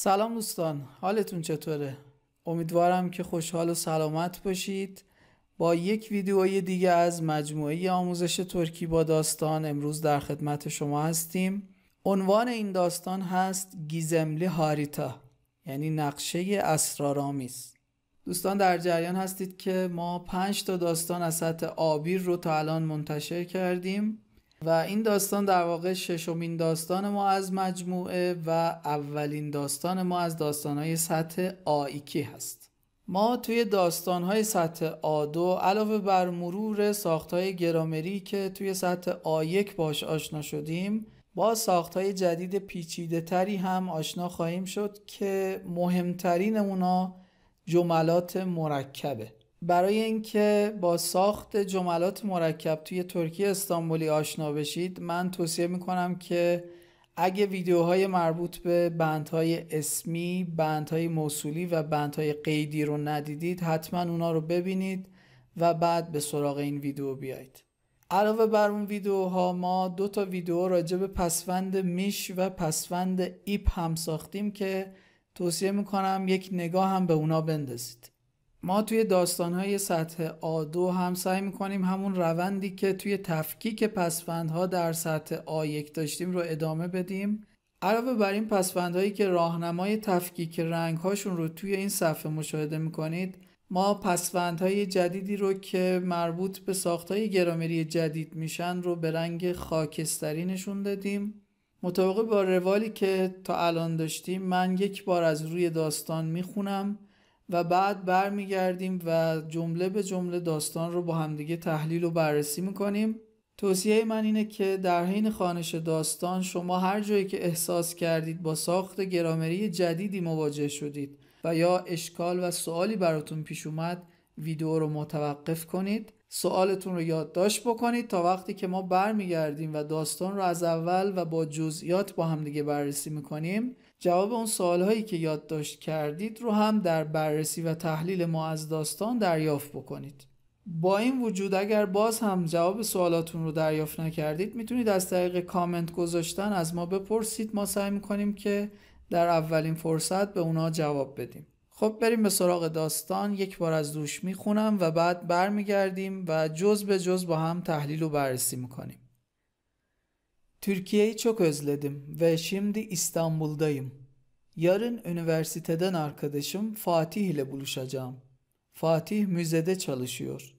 سلام دوستان، حالتون چطوره؟ امیدوارم که خوشحال و سلامت باشید. با یک ویدیوی دیگه از مجموعه آموزش ترکی با داستان امروز در خدمت شما هستیم. عنوان این داستان هست گیزملی هاریتا، یعنی نقشه اسرارآمیز. دوستان در جریان هستید که ما 5 تا داستان از سطح آبیر رو تا الان منتشر کردیم و این داستان در واقع ششمین داستان ما از مجموعه و اولین داستان ما از داستانهای سطح A2 هست. ما توی داستانهای سطح A2 علاوه بر مرور ساختهای گرامری که توی سطح A1 باش آشنا شدیم، با ساختهای جدید پیچیده تری هم آشنا خواهیم شد که مهمترین اونا جملات مرکبه. برای اینکه با ساخت جملات مرکب توی ترکی استانبولی آشنا بشید، من توصیه میکنم که اگه ویدیوهای مربوط به بندهای اسمی، بندهای موصولی و بندهای قیدی رو ندیدید، حتما اونا رو ببینید و بعد به سراغ این ویدیو بیایید. علاوه بر اون ویدیوها ما 2 تا ویدیو راجع به پسوند میش و پسوند ایپ هم ساختیم که توصیه میکنم یک نگاه هم به اونا بندازید. ما توی داستانهای سطح A2 هم سعی میکنیم همون روندی که توی تفکیک پسوندها در سطح A1 داشتیم رو ادامه بدیم. علاوه بر این پسوندهایی که راهنمای تفکیک رنگهاشون رو توی این صفحه مشاهده میکنید، ما پسوندهای جدیدی رو که مربوط به ساختهای گرامری جدید میشن رو به رنگ خاکستری نشون دادیم. مطابق با روالی که تا الان داشتیم، من یک بار از روی داستان میخونم و بعد برمیگردیم و جمله به جمله داستان رو با همدیگه تحلیل و بررسی میکنیم. توصیه من اینه که در حین خوانش داستان شما هر جایی که احساس کردید با ساخت گرامری جدیدی مواجه شدید و یا اشکال و سوالی براتون پیش اومد، ویدیو رو متوقف کنید، سوالتون رو یادداشت بکنید تا وقتی که ما برمیگردیم و داستان رو از اول و با جزئیات با هم دیگه بررسی میکنیم، جواب اون سوالهایی که یادداشت کردید رو هم در بررسی و تحلیل ما از داستان دریافت بکنید. با این وجود اگر باز هم جواب سوالاتون رو دریافت نکردید، میتونید از طریق کامنت گذاشتن از ما بپرسید. ما سعی میکنیم که در اولین فرصت به اونا جواب بدیم. خب بریم به سراغ داستان. یک بار از روش میخونم و بعد برمیگردیم و جز به جز با هم تحلیل و بررسی میکنیم. Türkiye'yi çok özledim ve şimdi İstanbul'dayım. Yarın üniversiteden arkadaşım Fatih ile buluşacağım. Fatih müzede çalışıyor.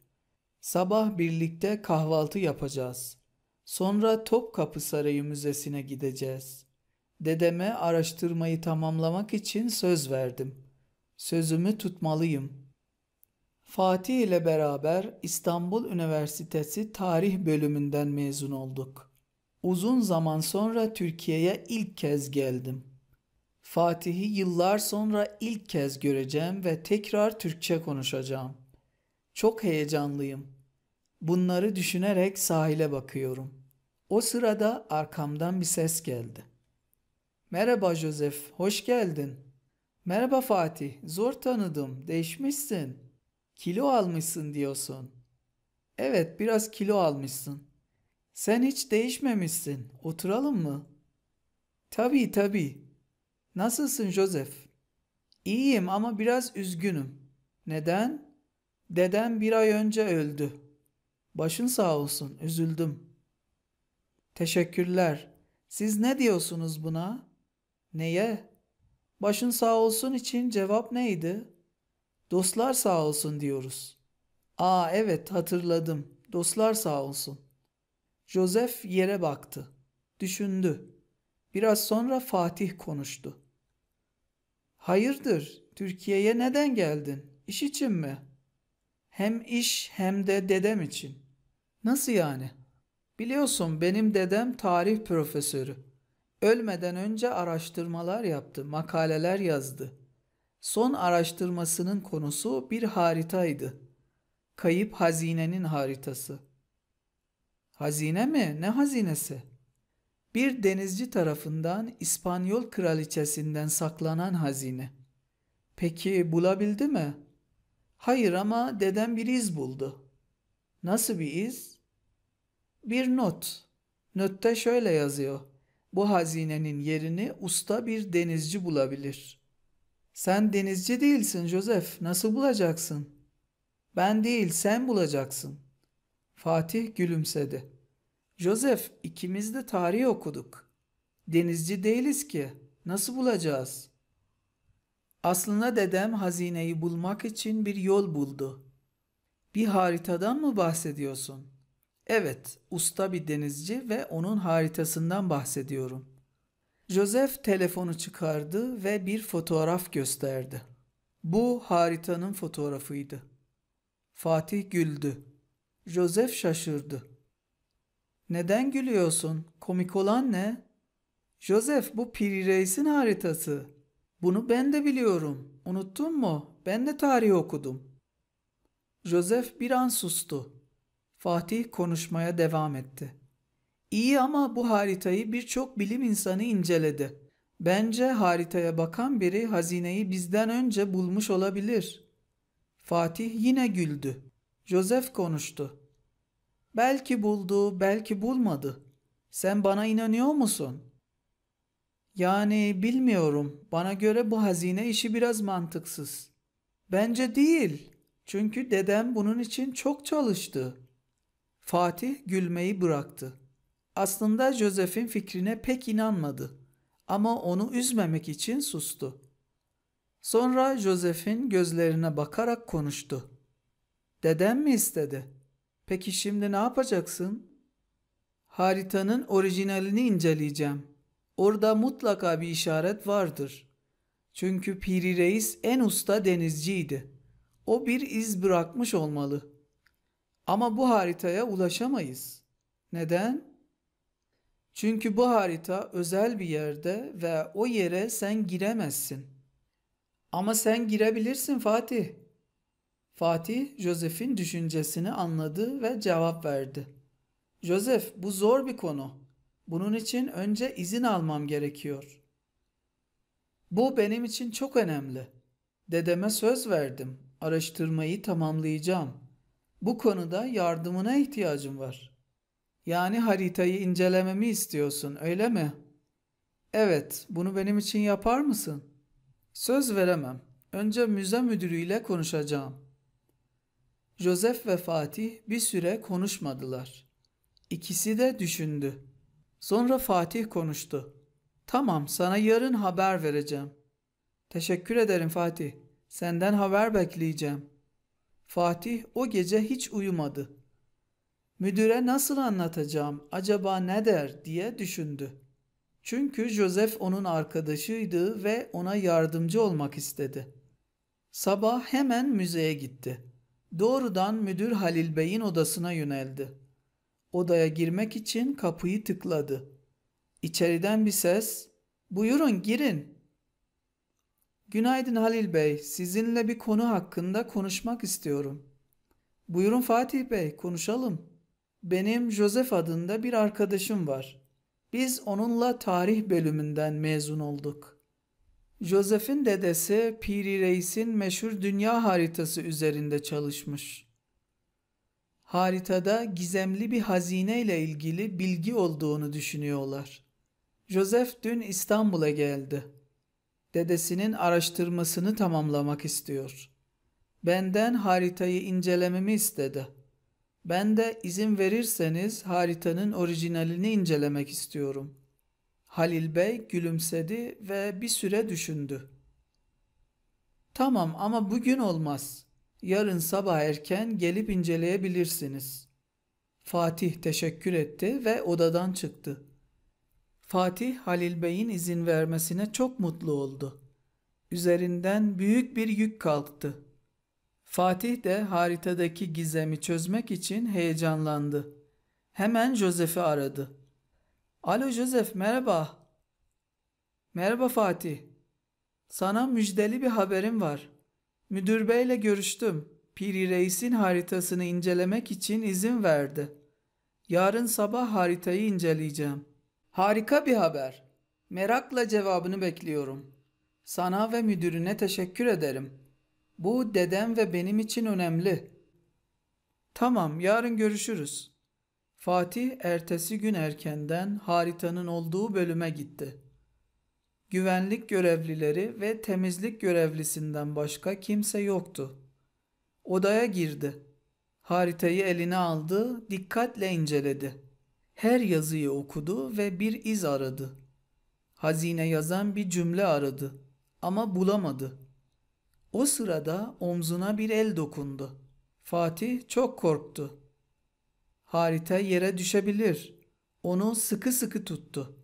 Sabah birlikte kahvaltı yapacağız. Sonra Topkapı Sarayı Müzesi'ne gideceğiz. Dedeme araştırmayı tamamlamak için söz verdim. Sözümü tutmalıyım. Fatih ile beraber İstanbul Üniversitesi Tarih bölümünden mezun olduk. Uzun zaman sonra Türkiye'ye ilk kez geldim. Fatih'i yıllar sonra ilk kez göreceğim ve tekrar Türkçe konuşacağım. Çok heyecanlıyım. Bunları düşünerek sahile bakıyorum. O sırada arkamdan bir ses geldi. Merhaba Joseph, hoş geldin. Merhaba Fatih, zor tanıdım, değişmişsin. Kilo almışsın diyorsun. Evet, biraz kilo almışsın. Sen hiç değişmemişsin, oturalım mı? Tabii tabii. Nasılsın Joseph? İyiyim ama biraz üzgünüm. Neden? Dedem 1 ay önce öldü. Başın sağ olsun, üzüldüm. Teşekkürler. Siz ne diyorsunuz buna? Neye? Başın sağ olsun için cevap neydi? Dostlar sağ olsun diyoruz. Aa evet hatırladım. Dostlar sağ olsun. Joseph yere baktı. Düşündü. Biraz sonra Fatih konuştu. Hayırdır? Türkiye'ye neden geldin? İş için mi? Hem iş hem de dedem için. Nasıl yani? Biliyorsun benim dedem tarih profesörü. Ölmeden önce araştırmalar yaptı, makaleler yazdı. Son araştırmasının konusu bir haritaydı. Kayıp hazinenin haritası. Hazine mi? Ne hazinesi? Bir denizci tarafından İspanyol kraliçesinden saklanan hazine. Peki bulabildi mi? Hayır ama dedem bir iz buldu. Nasıl bir iz? Bir not. Notta şöyle yazıyor. Bu hazinenin yerini usta bir denizci bulabilir. Sen denizci değilsin Joseph, nasıl bulacaksın? Ben değil, sen bulacaksın. Fatih gülümsedi. Joseph, ikimiz de tarih okuduk. Denizci değiliz ki. Nasıl bulacağız? Aslında dedem hazineyi bulmak için bir yol buldu. Bir haritadan mı bahsediyorsun? Evet, usta bir denizci ve onun haritasından bahsediyorum. Joseph telefonu çıkardı ve bir fotoğraf gösterdi. Bu haritanın fotoğrafıydı. Fatih güldü. Joseph şaşırdı. Neden gülüyorsun? Komik olan ne? Joseph, bu Piri Reis'in haritası. Bunu ben de biliyorum. Unuttun mu? Ben de tarih okudum. Joseph bir an sustu. Fatih konuşmaya devam etti. İyi ama bu haritayı birçok bilim insanı inceledi. Bence haritaya bakan biri hazineyi bizden önce bulmuş olabilir. Fatih yine güldü. Joseph konuştu. Belki buldu, belki bulmadı. Sen bana inanıyor musun? Yani bilmiyorum. Bana göre bu hazine işi biraz mantıksız. Bence değil. Çünkü dedem bunun için çok çalıştı. Fatih gülmeyi bıraktı. Aslında Joseph'in fikrine pek inanmadı. Ama onu üzmemek için sustu. Sonra Joseph'in gözlerine bakarak konuştu. Dedem mi istedi? Peki şimdi ne yapacaksın? Haritanın orijinalini inceleyeceğim. Orada mutlaka bir işaret vardır. Çünkü Piri Reis en usta denizciydi. O bir iz bırakmış olmalı. Ama bu haritaya ulaşamayız. Neden? Çünkü bu harita özel bir yerde ve o yere sen giremezsin. Ama sen girebilirsin Fatih. Fatih, Joseph'in düşüncesini anladı ve cevap verdi. Joseph, bu zor bir konu. Bunun için önce izin almam gerekiyor. Bu benim için çok önemli. Dedeme söz verdim. Araştırmayı tamamlayacağım. Bu konuda yardımına ihtiyacım var. Yani haritayı incelememi istiyorsun, öyle mi? Evet, bunu benim için yapar mısın? Söz veremem. Önce müze müdürüyle konuşacağım. Joseph ve Fatih bir süre konuşmadılar. İkisi de düşündü. Sonra Fatih konuştu. Tamam, sana yarın haber vereceğim. Teşekkür ederim Fatih. Senden haber bekleyeceğim. Fatih o gece hiç uyumadı. Müdüre nasıl anlatacağım, acaba ne der diye düşündü. Çünkü Joseph onun arkadaşıydı ve ona yardımcı olmak istedi. Sabah hemen müzeye gitti. Doğrudan müdür Halil Bey'in odasına yöneldi. Odaya girmek için kapıyı tıkladı. İçeriden bir ses, "Buyurun girin." "Günaydın Halil Bey, sizinle bir konu hakkında konuşmak istiyorum." "Buyurun Fatih Bey, konuşalım." "Benim Joseph adında bir arkadaşım var. Biz onunla tarih bölümünden mezun olduk. Joseph'in dedesi Piri Reis'in meşhur dünya haritası üzerinde çalışmış. Haritada gizemli bir hazine ile ilgili bilgi olduğunu düşünüyorlar. Joseph dün İstanbul'a geldi. Dedesinin araştırmasını tamamlamak istiyor. Benden haritayı incelememi istedi. Ben de izin verirseniz haritanın orijinalini incelemek istiyorum." Halil Bey gülümsedi ve bir süre düşündü. "Tamam ama bugün olmaz. Yarın sabah erken gelip inceleyebilirsiniz." Fatih teşekkür etti ve odadan çıktı. Fatih Halil Bey'in izin vermesine çok mutlu oldu. Üzerinden büyük bir yük kalktı. Fatih de haritadaki gizemi çözmek için heyecanlandı. Hemen Joseph'i aradı. "Alo Joseph, merhaba." "Merhaba Fatih. Sana müjdeli bir haberim var. Müdür beyle görüştüm. Piri Reis'in haritasını incelemek için izin verdi. Yarın sabah haritayı inceleyeceğim." "Harika bir haber. Merakla cevabını bekliyorum. Sana ve müdürüne teşekkür ederim. Bu dedem ve benim için önemli." "Tamam, yarın görüşürüz." Fatih ertesi gün erkenden haritanın olduğu bölüme gitti. Güvenlik görevlileri ve temizlik görevlisinden başka kimse yoktu. Odaya girdi. Haritayı eline aldı, dikkatle inceledi. Her yazıyı okudu ve bir iz aradı. Hazine yazan bir cümle aradı ama bulamadı. O sırada omzuna bir el dokundu. Fatih çok korktu. Harita yere düşebilir. Onu sıkı sıkı tuttu.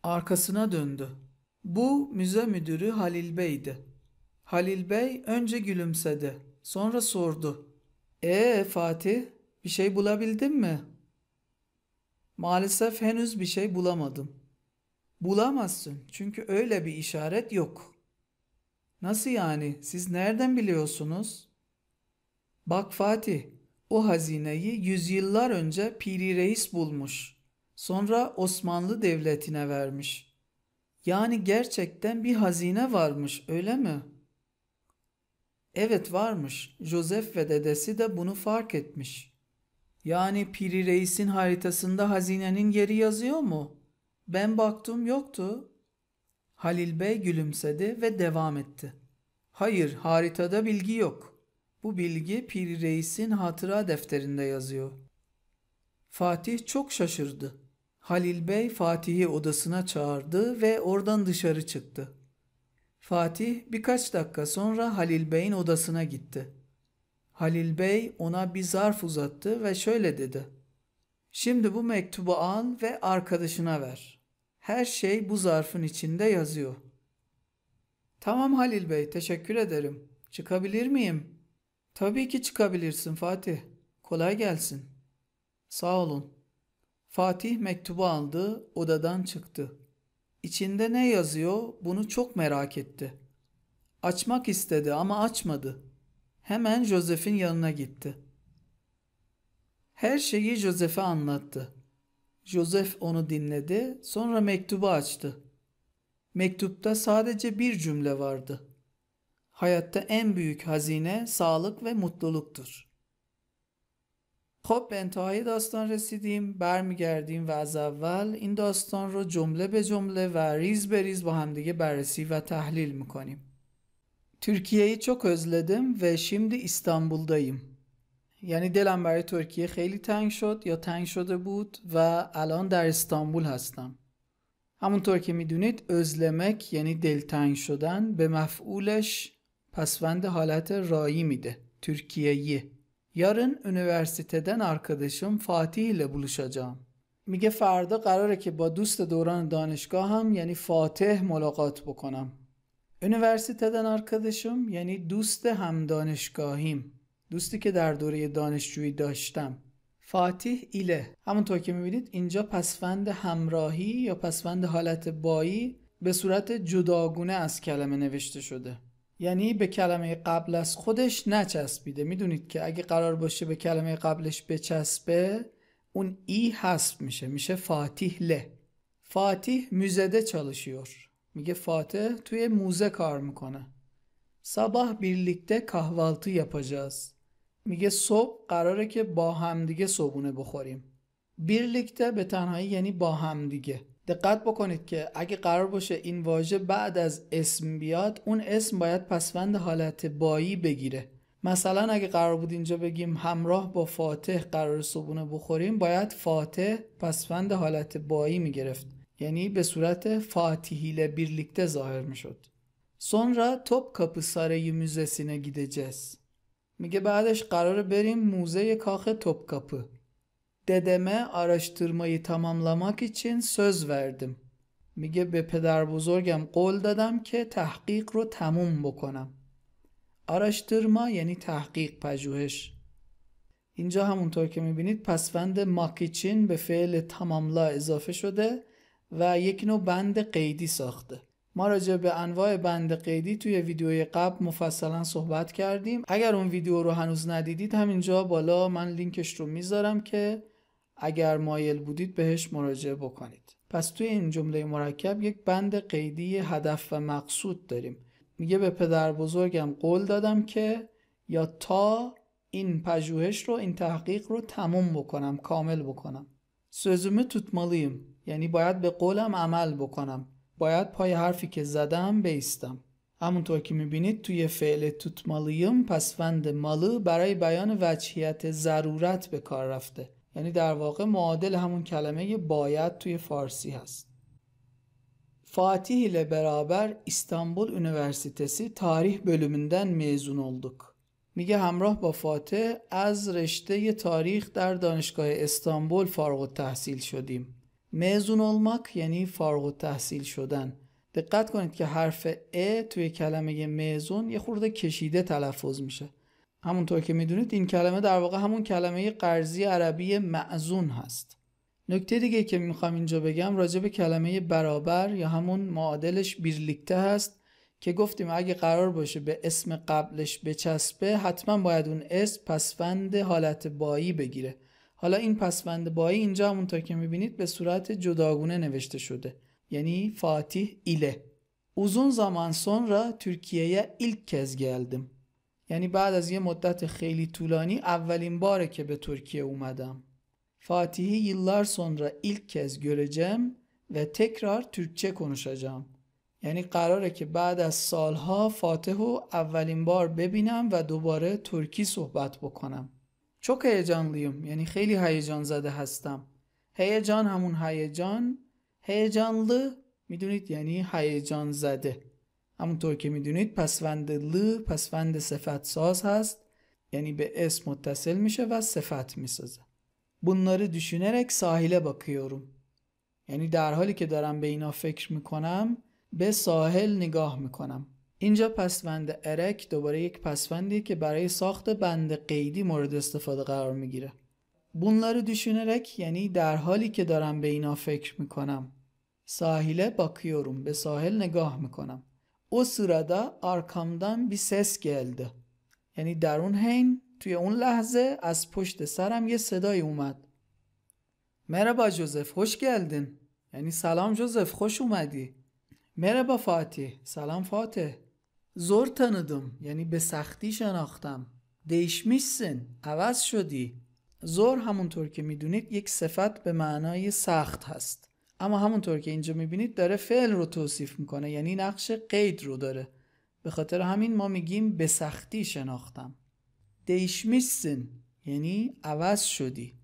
Arkasına döndü. Bu müze müdürü Halil Bey'di. Halil Bey önce gülümsedi. Sonra sordu. Fatih, bir şey bulabildin mi? Maalesef henüz bir şey bulamadım. Bulamazsın çünkü öyle bir işaret yok. Nasıl yani? Siz nereden biliyorsunuz? Bak Fatih, o hazineyi yüzyıllar önce Piri Reis bulmuş. Sonra Osmanlı Devleti'ne vermiş. Yani gerçekten bir hazine varmış, öyle mi? Evet varmış. Joseph ve dedesi de bunu fark etmiş. Yani Piri Reis'in haritasında hazinenin yeri yazıyor mu? Ben baktım yoktu. Halil Bey gülümsedi ve devam etti. Hayır, haritada bilgi yok. Bu bilgi Piri Reis'in hatıra defterinde yazıyor. Fatih çok şaşırdı. Halil Bey Fatih'i odasına çağırdı ve oradan dışarı çıktı. Fatih birkaç dakika sonra Halil Bey'in odasına gitti. Halil Bey ona bir zarf uzattı ve şöyle dedi. Şimdi bu mektubu al ve arkadaşına ver. Her şey bu zarfın içinde yazıyor. Tamam Halil Bey, teşekkür ederim. Çıkabilir miyim? Tabii ki çıkabilirsin Fatih. Kolay gelsin. Sağ olun. Fatih mektubu aldı, odadan çıktı. İçinde ne yazıyor bunu çok merak etti. Açmak istedi ama açmadı. Hemen Joseph'in yanına gitti. Her şeyi Joseph'e anlattı. Joseph onu dinledi, sonra mektubu açtı. Mektupta sadece bir cümle vardı. Hayatta en büyük hazine sağlık ve mutluluktur. خب به انتهای داستان رسیدیم. برمیگردیم و از اول این داستان رو جمله به جمله و ریز به ریز با همدیگه بررسی و تحلیل میکنیم. Türkiye'yi çok özledim ve şimdi İstanbul'dayım. یعنی دلم برای ترکیه خیلی تنگ شد یا تنگ شده بود و الان در استانبول هستم. همونطور که میدونید özlemek یعنی دلتنگ شدن به مفعولش پسوند حالت رایی میده. Türkiye'yi. Yarın üniversiteden arkadaşım Fatih ile buluşacağım. میگه فردا قراره که با دوست دوران دانشگاهم یعنی فاتح ملاقات بکنم. üniversiteden arkadaşım یعنی دوست هم دانشگاهیم. دوستی که در دوره دانشجویی داشتم. فاتح ile. همونطور که میبینید اینجا پسوند همراهی یا پسوند حالت بایی به صورت جداگونه از کلمه نوشته شده. یعنی به کلمه قبل از خودش نچسبیده. میدونید که اگه قرار باشه به کلمه قبلش بچسبه اون ای حذف میشه فاتح له. فاتح müzede çalışıyor. میگه فاتح توی موزه کار میکنه. sabah birlikte kahvaltı yapacağız. میگه صبح قراره که با همدیگه صبحونه بخوریم. birlikte به تنهایی یعنی با همدیگه. دقت بکنید که اگه قرار باشه این واژه بعد از اسم بیاد اون اسم باید پسوند حالت بایی بگیره. مثلا اگه قرار بود اینجا بگیم همراه با فاتح قرار صبحونه بخوریم باید فاتح پسوند حالت بایی میگرفت. یعنی به صورت فاتحی ile birlikte ظاهر میشد. Sonra Topkapı Sarayı Müzesi'ne gideceğiz. میگه بعدش قراره بریم موزه کاخ Topkapı. Dedeme araştırmayı tamamlamak için söz verdim. میگه به پدر بزرگم قول دادم که تحقیق رو تموم بکنم. araştırma یعنی تحقیق پژوهش. اینجا همونطور که میبینید پسوند ماک için به فعل تماملا اضافه شده و یک نوع بند قیدی ساخته. ما راجع به انواع بند قیدی توی ویدیوی قبل مفصلا صحبت کردیم. اگر اون ویدیو رو هنوز ندیدید همینجا بالا من لینکش رو میذارم که اگر مایل بودید بهش مراجعه بکنید. پس توی این جمله مرکب یک بند قیدی هدف و مقصود داریم. میگه به پدر بزرگم قول دادم که یا تا این پژوهش رو این تحقیق رو تموم بکنم، کامل بکنم. sözümü tutmalıyım. یعنی باید به قولم عمل بکنم. باید پای حرفی که زدم بایستم. همونطور که میبینید توی فعل tutmalıyım پسوند ماlı برای بیان وجهیت ضرورت به کار رفته. یعنی در واقع معادل همون کلمه باید توی فارسی هست. Fatih ile beraber İstanbul Üniversitesi Tarih bölümünden mezun olduk. میگه همراه با فاتح از رشته تاریخ در دانشگاه استانبول فارغ التحصیل شدیم. مezun olmak یعنی فارغ التحصیل شدن. دقت کنید که حرف ا توی کلمه مezun یه خورده کشیده تلفظ میشه. همونطور که میدونید این کلمه در واقع همون کلمه قرضی عربی معزون هست. نکته دیگه که میخوام اینجا بگم راجع به کلمه برابر یا همون معادلش birlikte هست که گفتیم اگه قرار باشه به اسم قبلش بچسبه حتما باید اون اسم پسوند حالت بایی بگیره. حالا این پسوند بایی اینجا همونطور که میبینید به صورت جداگونه نوشته شده. یعنی فاتح ile. Uzun zaman sonra Türkiye'ye ilk kez geldim. یعنی بعد از یه مدت خیلی طولانی اولین باره که به ترکیه اومدم. Fatih'i yıllar sonra ilk kez göreceğim ve tekrar Türkçe konuşacağım. یعنی قراره که بعد از سالها فاتحو اولین بار ببینم و دوباره ترکی صحبت بکنم. çok heyecanlıyım. یعنی خیلی هیجان زده هستم. هیجان همون هیجان. heyecanlı میدونید یعنی هیجان زده. همونطور که میدونید پسوند ل پسوند صفت ساز هست. یعنی به اسم متصل میشه و صفت میسازه. Bunları düşünerek sahile bakıyorum. یعنی در حالی که دارم به اینا فکر میکنم به ساحل نگاه میکنم. اینجا پسوند ارک دوباره یک پسوندی که برای ساخت بند قیدی مورد استفاده قرار میگیره. Bunları düşünerek یعنی در حالی که دارم به اینا فکر میکنم. Sahile bakıyorum. به ساحل نگاه میکنم. O sırada arkamdan bir ses geldi. یعنی در اون حین توی اون لحظه از پشت سرم یه صدای اومد. Merhaba Joseph, hoş geldin. یعنی سلام جوزف، خوش اومدی. Merhaba Fatih, سلام فاتح. Zor tanıdım. یعنی به سختی شناختم. değişmişsin. عوض شدی. زور همونطور که میدونید یک صفت به معنای سخت هست. اما همونطور که اینجا میبینید داره فعل رو توصیف میکنه. یعنی نقش قید رو داره. به خاطر همین ما میگیم به سختی شناختم. değişmişsin یعنی عوض شدی.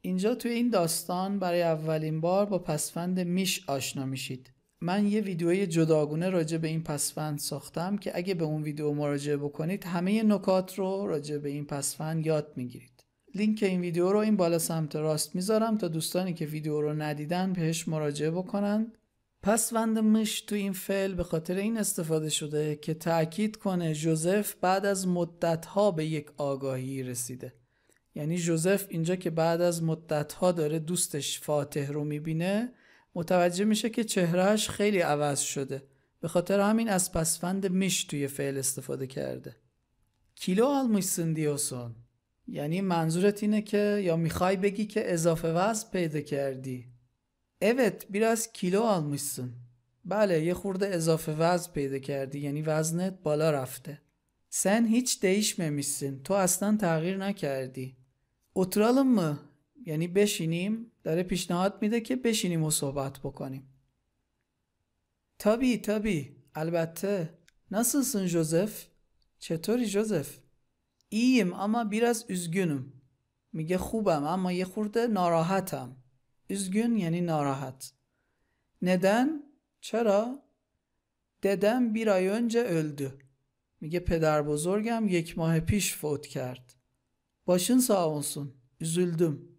اینجا توی این داستان برای اولین بار با پسوند میش آشنا میشید. من یه ویدیوی جداگونه راجع به این پسوند ساختم که اگه به اون ویدیو مراجعه بکنید همه نکات رو راجع به این پسوند یاد میگیرید. لینک این ویدیو رو این بالا سمت راست میذارم تا دوستانی که ویدیو رو ندیدن بهش مراجعه بکنن. پسوند مش تو این فعل به خاطر این استفاده شده که تأکید کنه جوزف بعد از مدت‌ها به یک آگاهی رسیده. یعنی جوزف اینجا که بعد از مدت‌ها داره دوستش فاتح رو میبینه متوجه میشه که چهرهش خیلی عوض شده. به خاطر همین از پسوند مش توی فعل استفاده کرده. کیلو almışsın diyorsun. یعنی منظورت اینه که یا میخوای بگی که اضافه وزن پیدا کردی. Evet biraz kilo almışsın. بله یه خورده اضافه وزن پیدا کردی. یعنی وزنت بالا رفته. Sen hiç değişmemişsin. تو اصلا تغییر نکردی. Oturalım mı؟ یعنی بشینیم. داره پیشنهاد میده که بشینیم و صحبت بکنیم. tabii البته. Nasılsın جوزف؟ چطوری جوزف؟ İyiyim ama biraz üzgünüm. میگه خوبم اما یه خورده ناراحتم. üzgün یعنی ناراحت. Neden؟ چرا؟ Dedem bir ay önce öldü. میگه پدر بزرگم 1 ماه پیش فوت کرد. Başın sağ olsun. Üzüldüm.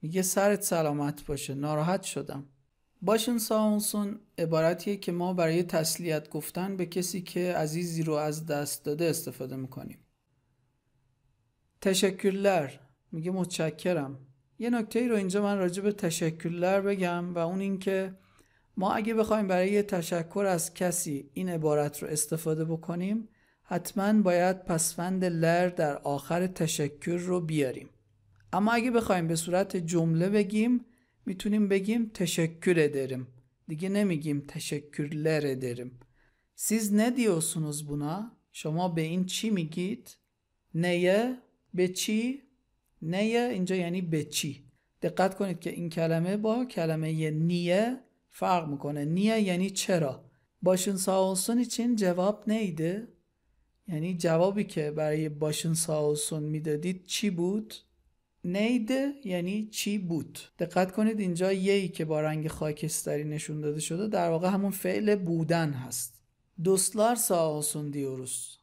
میگه سرت سلامت باشه. ناراحت شدم. Başın sağ olsun عبارتیه که ما برای تسلیت گفتن به کسی که عزیزی رو از دست داده استفاده میکنیم. تشکرler میگه متشکرم. یه نکته رو اینجا من راجع به تشکرler بگم و اون این که ما اگه بخوایم برای یه تشکر از کسی این عبارت رو استفاده بکنیم حتما باید پسوند لر در آخر تشکر رو بیاریم. اما اگه بخوایم به صورت جمله بگیم میتونیم بگیم teşekkür ederim. دیگه نمیگیم teşekkürler ederim. Siz ne diyorsunuz buna؟ شما به این چی میگید؟ neye؟ به چی؟ neye اینجا یعنی به چی. دقت کنید که این کلمه با کلمه نیه fark میکنه. Niye یعنی چرا. Başın sağ olsun için cevap neydi؟ یعنی جوابی که برای başın sağ olsun میدادید چی بود؟ neydi یعنی چی بود. دقت کنید اینجا یهی که با رنگ خاکستری نشون داده شده در واقع همون فعل بودن هست. Dostlar sağ olsun diyoruz.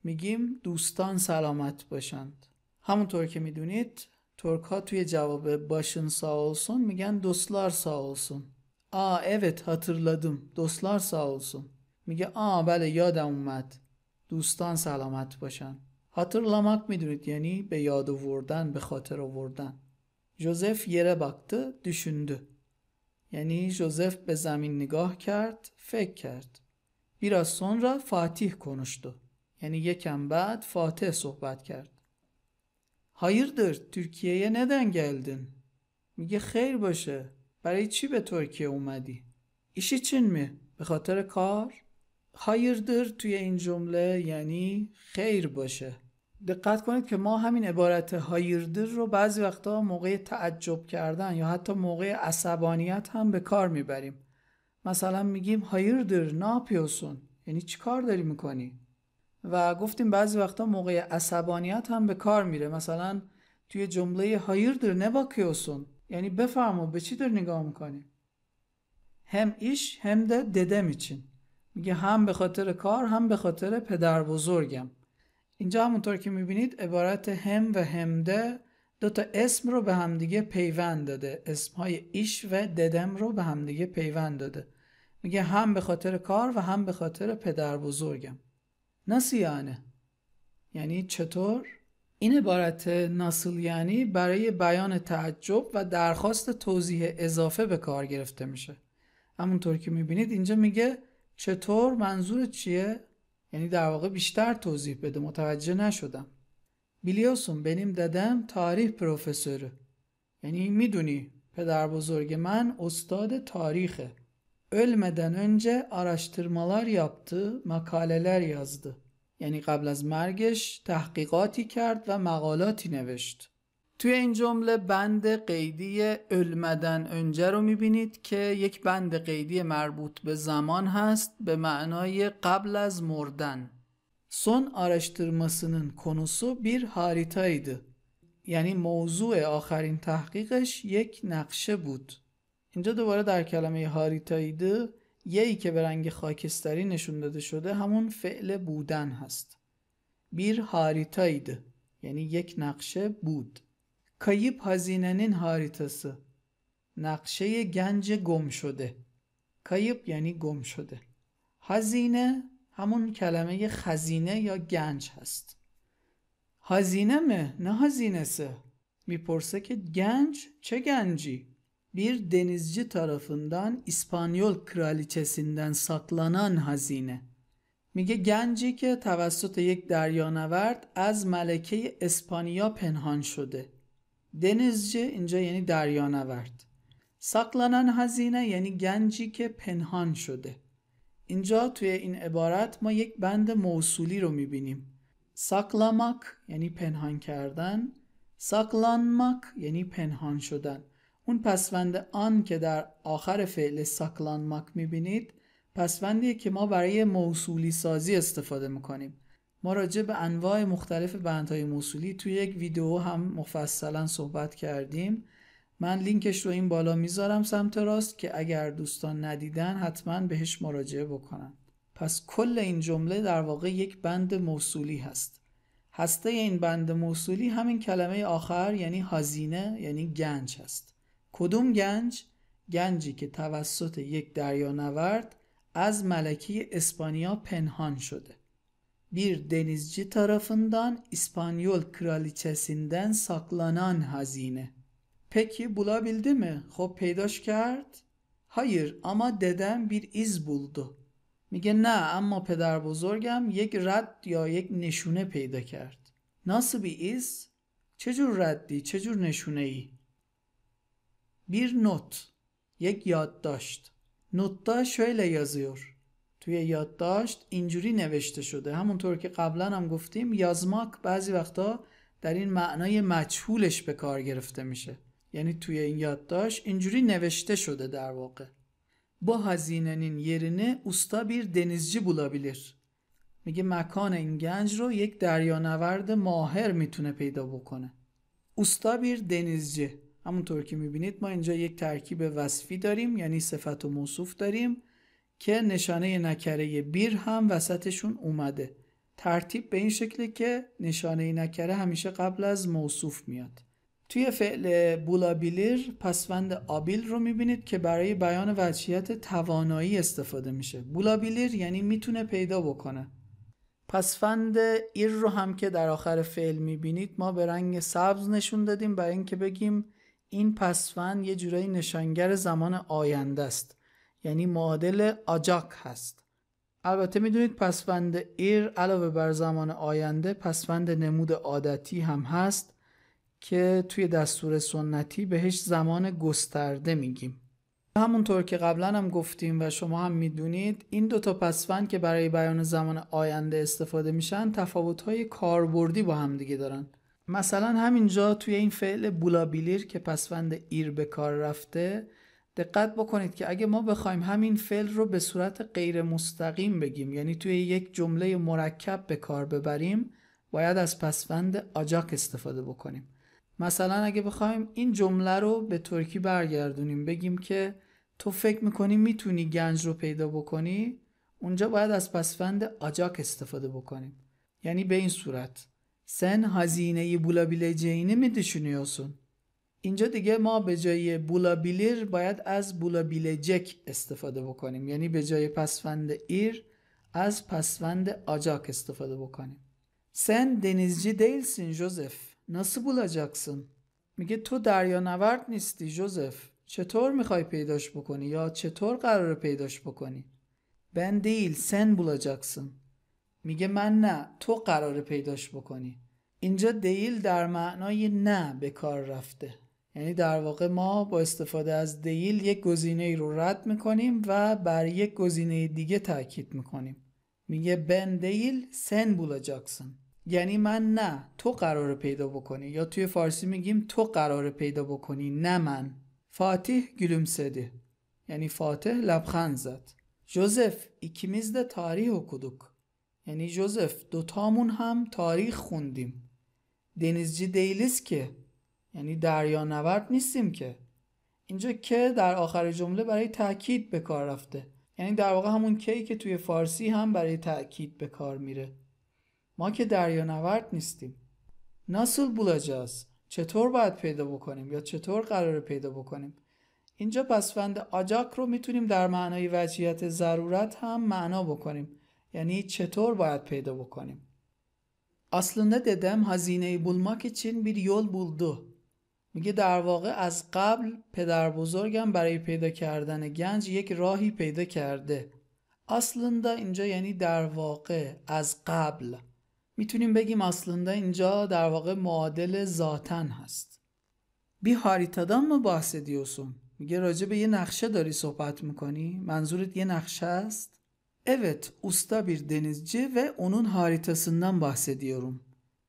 میگیم دوستان سلامت باشند. همونطور که میدونید ترک ها توی جواب başın sağ olsun میگن dostlar sağ olsun. Evet hatırladım. Dostlar sağ olsun. میگه بله یادم اومد. دوستان سلامت باشن. Hatırlamak میدونید یعنی به یاد آوردن، به خاطر آوردن. جوزف yere baktı, düşündü. یعنی جوزف به زمین نگاه کرد، فکر کرد. Biraz sonra Fatih konuştu. یعنی یکم بعد فاتح صحبت کرد. Hayırdır, Türkiye'ye neden geldin؟ میگه خیر باشه. برای چی به ترکیه اومدی؟ iş için mi؟ به خاطر کار؟ hayırdır توی این جمله یعنی خیر باشه. دقت کنید که ما همین عبارت hayırdır رو بعضی وقتا موقع تعجب کردن یا حتی موقع عصبانیت هم به کار میبریم. مثلا میگیم hayırdır ne yapıyorsun؟ یعنی چی کار داری میکنی؟ و گفتیم بعضی وقتا موقع عصبانیت هم به کار میره. مثلا توی جمله hayırdır ne bakıyorsun؟ یعنی بفرما به چی داری نگاه میکنی؟ هم iş hem de dedem için. میگه هم به خاطر کار هم به خاطر پدر بزرگم. اینجا همونطور که میبینید عبارت هم و همده دو تا اسم رو به همدیگه پیوند داده. اسمهای ایش و ددم رو به همدیگه پیوند داده. میگه هم به خاطر کار و هم به خاطر پدر بزرگم. nasıl yani؟ یعنی چطور؟ این عبارت nasıl یعنی برای بیان تعجب و درخواست توضیح اضافه به کار گرفته میشه. همونطور که میبینید اینجا میگه چطور، منظور چیه؟ یعنی در واقع بیشتر توضیح بده، متوجه نشدم. biliyorsun benim dedem tarih profesörü. یعنی میدونی پدر بزرگ من استاد تاریخه. ölmeden önce araştırmalar yaptı, makaleler yazdı. یعنی قبل از مرگش تحقیقاتی کرد و مقالاتی نوشت. توی این جمله بند قیدی ölmeden önce رو میبینید که یک بند قیدی مربوط به زمان هست به معنای قبل از مردن. son araştırmasının konusu bir haritaydı. یعنی موضوع آخرین تحقیقش یک نقشه بود. اینجا دوباره در کلمه هاریتایده یهی که به رنگ خاکستری نشون داده شده همون فعل بودن هست. bir haritaydı یعنی یک نقشه بود. Kayıp hazinenin haritası. نقشه گنج گم شده. Kayıp یعنی گم شده. hazine همون کلمه خزینه یا گنج هست. hazine mi؟ نه hazinesi. میپرسه که گنج چه گنجی؟ bir denizci tarafından İspanyol kraliçesinden saklanan hazine. میگه گنجی که توسط یک دریانورد از ملکه اسپانیا پنهان شده. denizci اینجا یعنی دریانورد. saklanan hazine یعنی گنجی که پنهان شده. اینجا توی این عبارت ما یک بند موصولی رو میبینیم. saklamak یعنی پنهان کردن، saklanmak یعنی پنهان شدن. اون پسوند آن که در آخر فعل saklanmak میبینید پسوندیه که ما برای موصولی سازی استفاده میکنیم. ما راجع به انواع مختلف بندهای موصولی توی یک ویدیو هم مفصلا صحبت کردیم. من لینکش رو این بالا میذارم سمت راست که اگر دوستان ندیدن حتما بهش مراجعه بکنن. پس کل این جمله در واقع یک بند موصولی هست. هسته این بند موصولی همین کلمه آخر یعنی هزینه یعنی گنج هست. کدوم گنج؟ گنجی که توسط یک دریانورد از ملکه اسپانیا پنهان شده. bir denizci tarafından İspanyol kraliçesinden saklanan hazine. Peki bulabildi mi؟ خب پیداش کرد؟ hayır ama dedem bir iz buldu. میگه نه اما پدر بزرگم یک رد یا یک نشونه پیدا کرد. nasıl bir iz؟ چجور ردی؟ چجور نشونه ای؟ bir not یک یادداشت. نوت‌تا şöyle yazıyor. توی یادداشت اینجوری نوشته شده. همونطور که قبلا هم گفتیم یازماک بعضی وقتا در این معنای مجهولش به کار گرفته میشه. یعنی توی این yaddaş اینجوری نوشته şöyle در واقع. Bu hazinenin yerine usta bir denizci bulabilir. میگه مکان این گنج رو یک دریانورد ماهر میتونه پیدا بکنه. usta bir denizci. همونطور که میبینید ما اینجا یک ترکیب وصفی داریم، یعنی صفت و موصوف داریم که نشانه نکره بیر هم وسطشون اومده. ترتیب به این شکله که نشانه نکره همیشه قبل از موصوف میاد. توی فعل بولابیلیر پسوند آبیل رو میبینید که برای بیان وضعیت توانایی استفاده میشه. بولابیلیر یعنی میتونه پیدا بکنه. پسوند ایر رو هم که در آخر فعل میبینید ما به رنگ سبز نشون دادیم برای اینکه بگیم این پسوند یه جورایی نشانگر زمان آینده است، یعنی معادل آجاک هست. البته میدونید پسوند ایر علاوه بر زمان آینده پسوند نمود عادتی هم هست که توی دستور سنتی بهش زمان گسترده میگیم. همونطور که قبلا هم گفتیم و شما هم میدونید این دوتا پسوند که برای بیان زمان آینده استفاده میشن تفاوت‌های کاربردی با هم دیگه دارن. مثلا همینجا توی این فعل بولابیلیر که پسوند ایر به کار رفته دقت بکنید که اگه ما بخوایم همین فعل رو به صورت غیر مستقیم بگیم، یعنی توی یک جمله مرکب به کار ببریم، باید از پسوند آجاک استفاده بکنیم. مثلا اگه بخوایم این جمله رو به ترکی برگردونیم بگیم که تو فکر میکنی میتونی گنج رو پیدا بکنی، اونجا باید از پسوند آجاک استفاده بکنیم. یعنی به این صورت sen hazineyi bulabileceğini mi düşünüyorsun؟ اینجا دیگه ما به جای bulabilir باید از bulabilecek استفاده بکنیم، یعنی به جای پسوند ایر از پسوند آجاک استفاده بکنیم. sen denizci değilsin Joseph. Nasıl bulacaksın؟ میگه تو دریانورد نیستی جوزف، چطور میخوای پیداش بکنی یا چطور قراره پیداش بکنی؟ ben değil sen bulacaksın. میگه من نه، تو قراره پیداش بکنی. اینجا دیل در معنای نه به کار رفته، یعنی در واقع ما با استفاده از دیل یک گزینه رو رد میکنیم و بر یک گزینه دیگه تاکید میکنیم. میگه ben değil sen bulacaksın، یعنی من نه، تو قراره پیدا بکنی، یا توی فارسی میگیم تو قراره پیدا بکنی نه من. Fatih gülümsedi، یعنی فاتح لبخند زد. Joseph ikimiz de tarih okuduk، یعنی جوزف دوتامون هم تاریخ خوندیم. denizci değiliz که، یعنی دریانورد نیستیم که. اینجا که در آخر جمله برای تأکید به کار رفته، یعنی در واقع همون کی که توی فارسی هم برای تأکید به کار میره. ما که دریانورد نیستیم. nasıl bulacağız؟ چطور باید پیدا بکنیم یا چطور قراره پیدا بکنیم؟ اینجا پسوند آجاک رو میتونیم در معنای وضعیت ضرورت هم معنا بکنیم، یعنی چطور باید پیدا بکنیم. Aslında dedem hazineyi bulmak için bir yol buldu. میگه در واقع از قبل پدر بزرگم برای پیدا کردن گنج یک راهی پیدا کرده. aslında اینجا یعنی در واقع، از قبل. میتونیم بگیم aslında اینجا در واقع معادل ذاتن هست. Bir haritadan mı bahsediyorsun؟ میگه راجع به یه نقشه داری صحبت میکنی؟ منظورت یه نقشه است؟ Evet, usta bir denizci ve onun haritasından bahsediyorum.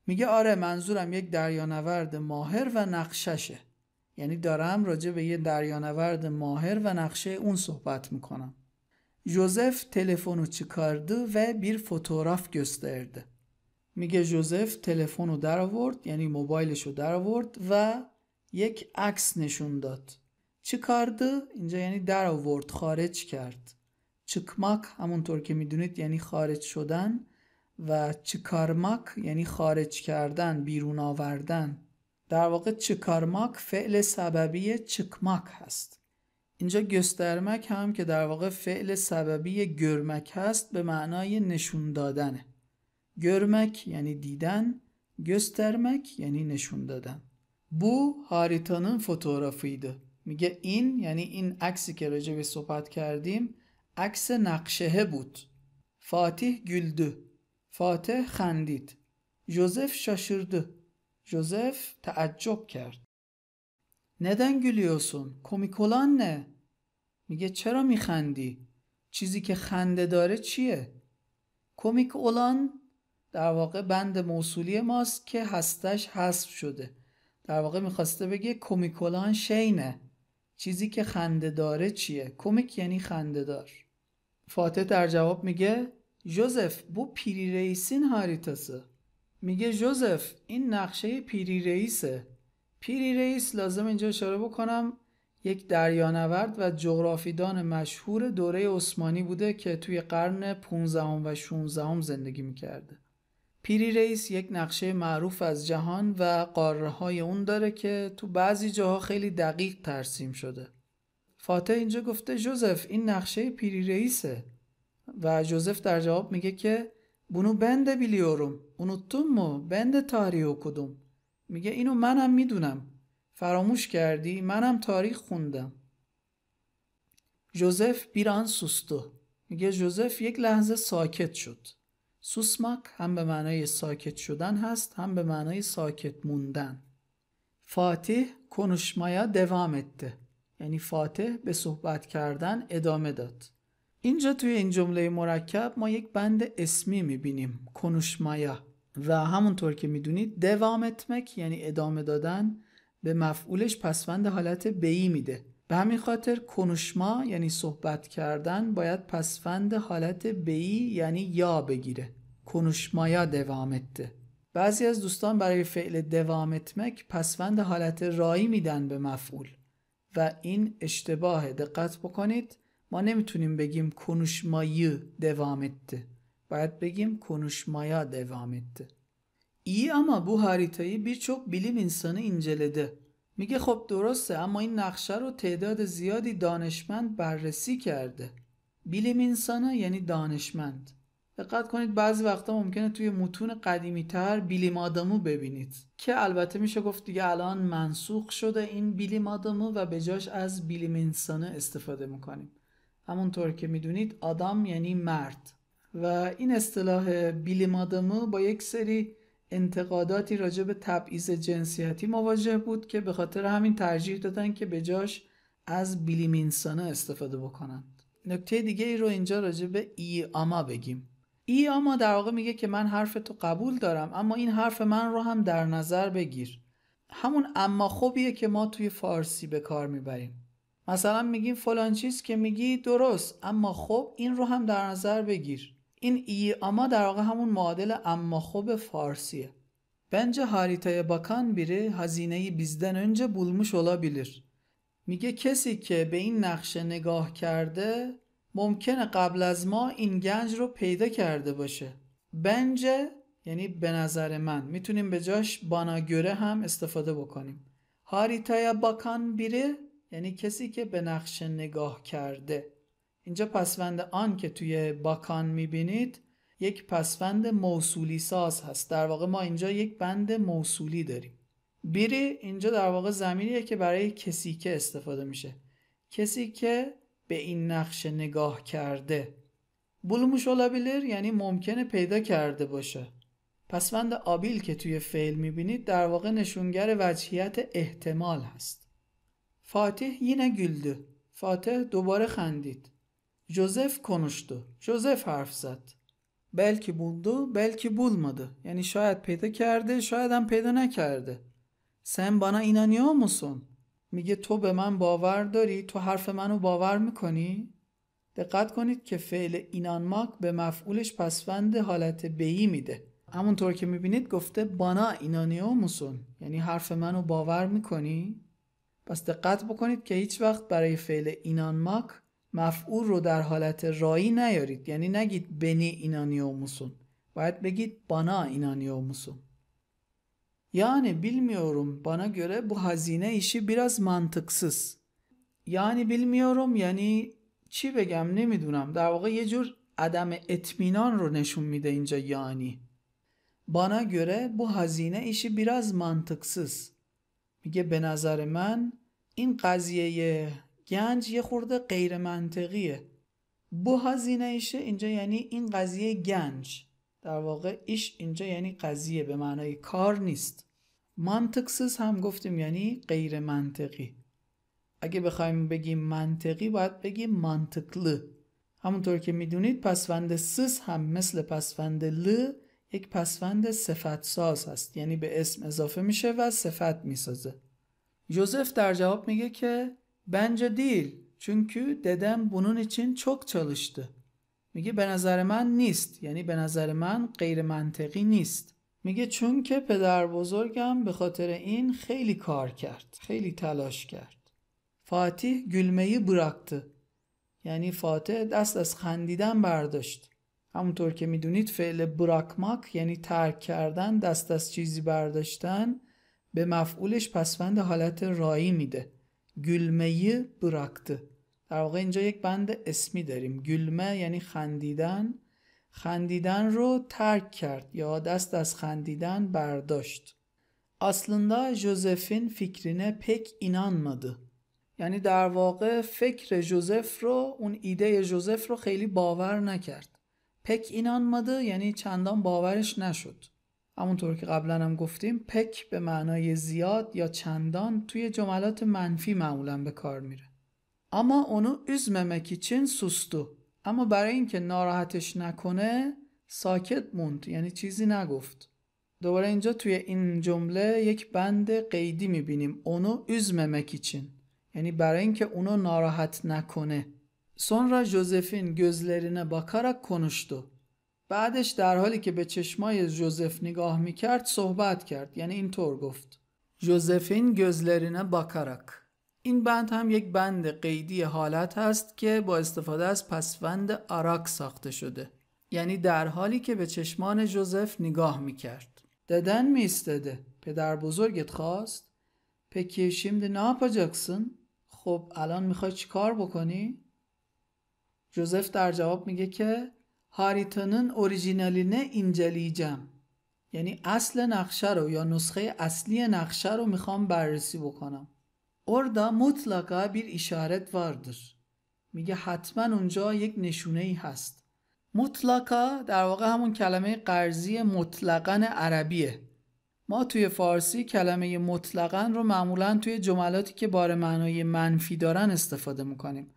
میگه آره، منظورم یک دریانورد ماهر و نقششه. یعنی دارم راجع به یه دریانورد ماهر و نقشه اون صحبت میکنم. جوزف تلفنو çıkardı ve bir fotoğraf gösterdi. میگه جوزف تلفنو در آورد، یعنی موبایلشو در آورد و یک عکس نشون داد. çıkardı اینجا یعنی در آورد، خارج کرد. çıkmak همونطور که میدونید یعنی خارج شدن و çıkarmak یعنی خارج کردن، بیرون آوردن. در واقع çıkarmak فعل سببی çıkmak هست. اینجا göstermek هم که در واقع فعل سببی görmek هست به معنای نشون دادنه. görmek یعنی دیدن، göstermek یعنی نشون دادن. Bu haritanın fotoğrafıydı. میگه این یعنی این عکسی که راجع به صحبت کردیم عکس نقشه بود. فاتح güldü. فاتح خندید. جوزف şaşırdı. جوزف تعجب کرد. neden gülüyorsun؟ komik olan ne؟ میگه چرا میخندی؟ چیزی که خنده داره چیه؟ komik olan در واقع بند موصولی ماست که هستش حذف شده. در واقع میخواسته بگه کومیکولان شینه، چیزی که خنده داره چیه؟ کومیک یعنی خنده دار. فاتح در جواب میگه جوزف بو پیری رئیسین هاریتاسه. میگه جوزف این نقشه پیری رئیسه. پیری رئیس لازم اینجا اشاره بکنم یک دریانورد و جغرافیدان مشهور دوره عثمانی بوده که توی قرن 15 و 16 زندگی میکرده. پیری رئیس یک نقشه معروف از جهان و قاره های اون داره که تو بعضی جاها خیلی دقیق ترسیم شده. فاتح اینجا گفته جوزف این نقشه پیری رئیسه و جوزف در جواب میگه که بونو بنده بیلیوروم اونوتون مو بنده تاریخ کدوم. میگه اینو منم میدونم، فراموش کردی؟ منم تاریخ خوندم. جوزف بیران سوستو. میگه جوزف یک لحظه ساکت شد. سوسماک هم به معنای ساکت شدن هست، هم به معنای ساکت موندن. فاتح کنشمایا دوام اته، یعنی فاتح به صحبت کردن ادامه داد. اینجا توی این جمله مرکب ما یک بند اسمی میبینیم، کنشمایا، و همونطور که میدونید دوام اتمک یعنی ادامه دادن به مفعولش پسوند حالت بئی میده. به همین خاطر کنشما یعنی صحبت کردن باید پسوند حالت بئی یعنی یا بگیره. کنشمایا دوام اته. بعضی از دوستان برای فعل دوام اتمک پسوند حالت رایی میدن به مفعول و این اشتباهه. dikkat بکنید، ما نمیتونیم بگیم konuşmayı devam etti. باید بگیم konuşmaya devam etti. iyi ama bu haritayı birçok bilim insanı inceledi. میگه خب درسته، اما این نقشه رو تعداد زیادی دانشمند بررسی کرده. بیلیم انسانه یعنی دانشمند. دقت کنید بعضی وقتا ممکنه توی متون قدیمی تر بیلیم آدمو ببینید که البته میشه گفت دیگه الان منسوخ شده این بیلیم آدمو و به جاش از بیلیم انسانه استفاده میکنیم. همونطور که میدونید آدم یعنی مرد و این اصطلاح بیلیم آدمو با یک سری انتقاداتی راجع به تبعیض جنسیتی مواجه بود که به خاطر همین ترجیح دادن که به جاش از بیلیم انسانه استفاده بکنن. نکته دیگه ای رو اینجا راجع به ای آما بگیم. ای آما در واقع میگه که من حرف تو قبول دارم اما این حرف من رو هم در نظر بگیر. همون اما خوبیه که ما توی فارسی به کار میبریم. مثلا میگیم فلان چیز که میگی درست اما خب این رو هم در نظر بگیر. این ای آما در واقع همون معادل اما خوب فارسیه. Bence haritaya bakan biri hazineyi bizden önce bulmuş olabilir. میگه کسی که به این نقشه نگاه کرده ممکنه قبل از ما این گنج رو پیدا کرده باشه. bence یعنی به نظر من، میتونیم به جاش bana göre هم استفاده بکنیم. haritaya bakan biri یعنی کسی که به نقشه نگاه کرده. اینجا پسوند آن که توی باکان میبینید یک پسوند موصولی ساز هست. در واقع ما اینجا یک بند موصولی داریم. بیری اینجا در واقع ضمیریه که برای کسی که استفاده میشه. کسی که به این نقشه نگاه کرده. bulmuş olabilir یعنی ممکنه پیدا کرده باشه. پسوند آبیل که توی فعل میبینید در واقع نشونگر وجهیت احتمال هست. فاتح yine güldü. فاتح دوباره خندید. جوزف konuştu. جوزف حرف زد. belki buldu, belki bulmadı. یعنی شاید پیدا کرده، شاید هم پیدا نکرده. sen bana inanıyor musun؟ میگه تو به من باور داری؟ تو حرف منو باور میکنی؟ دقت کنید که فعل inanmak به مفعولش پسوند حالت بئی میده. همونطور که میبینید گفته bana inanıyor musun؟ یعنی حرف منو باور میکنی؟ پس دقت بکنید که هیچ وقت برای فعل inanmak مفعول رو در حالت رایی نیارید. یعنی نگید beni inanıyor musun؟ باید بگید bana inanıyor musun؟ Yani bilmiyorum, bana göre bu hazine işi biraz mantıksız. Yani bilmiyorum یعنی چی بگم نمیدونم. در واقع یه جور عدم اطمینان رو نشون میده اینجا. یعنی bana göre bu hazine işi biraz mantıksız. میگه به نظر من این قضیه گنج یه خورده غیر منطقیه. bu hazine ایشه اینجا یعنی این قضیه گنج. در واقع ایش اینجا یعنی قضیه به معنای کار نیست. منطقسız هم گفتیم یعنی غیر منطقی. اگه بخوایم بگیم منطقی باید بگیم منطقlı. همونطور که میدونید پسوند سس هم مثل پسوند ل یک پسوند صفت ساز هست، یعنی به اسم اضافه میشه و صفت میسازه. Joseph در جواب میگه که bence değil çünkü dedem bunun için çok çalıştı. میگه به نظر من نیست، یعنی به نظر من غیر منطقی نیست. میگه چون که پدر بزرگم به خاطر این خیلی کار کرد، خیلی تلاش کرد. فاتح gülmeyi bıraktı، یعنی فاتح دست از خندیدن برداشت. همونطور که میدونید فعل bırakmak یعنی ترک کردن، دست از چیزی برداشتن، به مفعولش پسوند حالت رایی میده. gülmeyi bıraktı. در واقع اینجا یک بند اسمی داریم. gülme یعنی خندیدن، خندیدن رو ترک کرد یا دست از خندیدن برداشت. Aslında Joseph'in fikrine pek inanmadı. یعنی در واقع فکر جوزف رو، اون ایده جوزف رو خیلی باور نکرد. پک inanmadı یعنی چندان باورش نشد. همونطور که قبلا هم گفتیم پک به معنای زیاد یا چندان توی جملات منفی معمولا به کار میره. اما اونو üzmemek için sustu. اما برای اینکه ناراحتش نکنه ساکت موند، یعنی چیزی نگفت. دوباره اینجا توی این جمله یک بند قیدی میبینیم، اونو üzmemek için، یعنی برای اینکه اونو ناراحت نکنه. Sonra Joseph'in gözlerine bakarak konuştu. بعدش در حالی که به چشمای جوزف نگاه میکرد صحبت کرد، یعنی اینطور گفت. Joseph'in gözlerine bakarak. این بند هم یک بند قیدی حالت هست که با استفاده از پسوند arak ساخته شده، یعنی در حالی که به چشمان جوزف نگاه میکرد. Deden mi istedi؟ پدر بزرگت خواست؟ Peki şimdi ne yapacaksın؟ خب الان میخوای چی کار بکنی؟ جوزف در جواب میگه که haritanın orijinalini inceleyeceğim. یعنی اصل نقشه رو یا نسخه اصلی نقشه رو میخوام بررسی بکنم. Orada mutlaka bir işaret vardır. میگه حتما اونجا یک نشونه‌ای هست. مطلقا در واقع همون کلمه قرضی مطلقاً عربیه. ما توی فارسی کلمه مطلقاً رو معمولاً توی جملاتی که بار معنای منفی دارن استفاده میکنیم.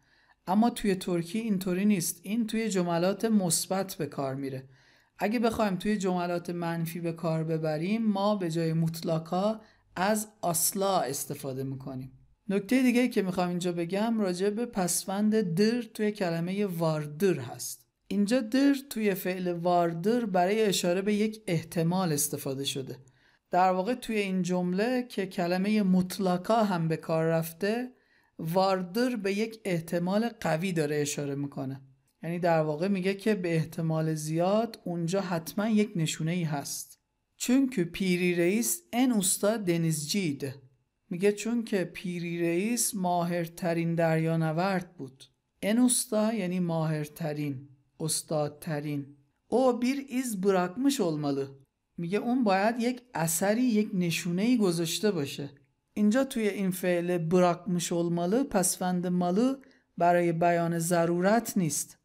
اما توی ترکی اینطوری نیست. این توی جملات مثبت به کار میره. اگه بخوایم توی جملات منفی به کار ببریم، ما به جای مطلقا از اصلا استفاده میکنیم. نکته دیگه که میخوام اینجا بگم راجع به پسوند در توی کلمه واردر هست. اینجا در توی فعل واردر برای اشاره به یک احتمال استفاده شده. در واقع توی این جمله که کلمه مطلقا هم به کار رفته، واردر به یک احتمال قوی داره اشاره میکنه. یعنی در واقع میگه که به احتمال زیاد اونجا حتما یک نشونه‌ای هست. چون که پیری رئیس en usta denizciydi. میگه چون که پیری رئیس ماهرترین دریانورد بود. en usta یعنی ماهرترین، استادترین. O bir iz bırakmış olmalı. میگه اون باید یک اثری، یک نشونه‌ای گذاشته باشه. اینجا توی این فعل bırakmış olmalı پسوند مالو برای بیان ضرورت نیست.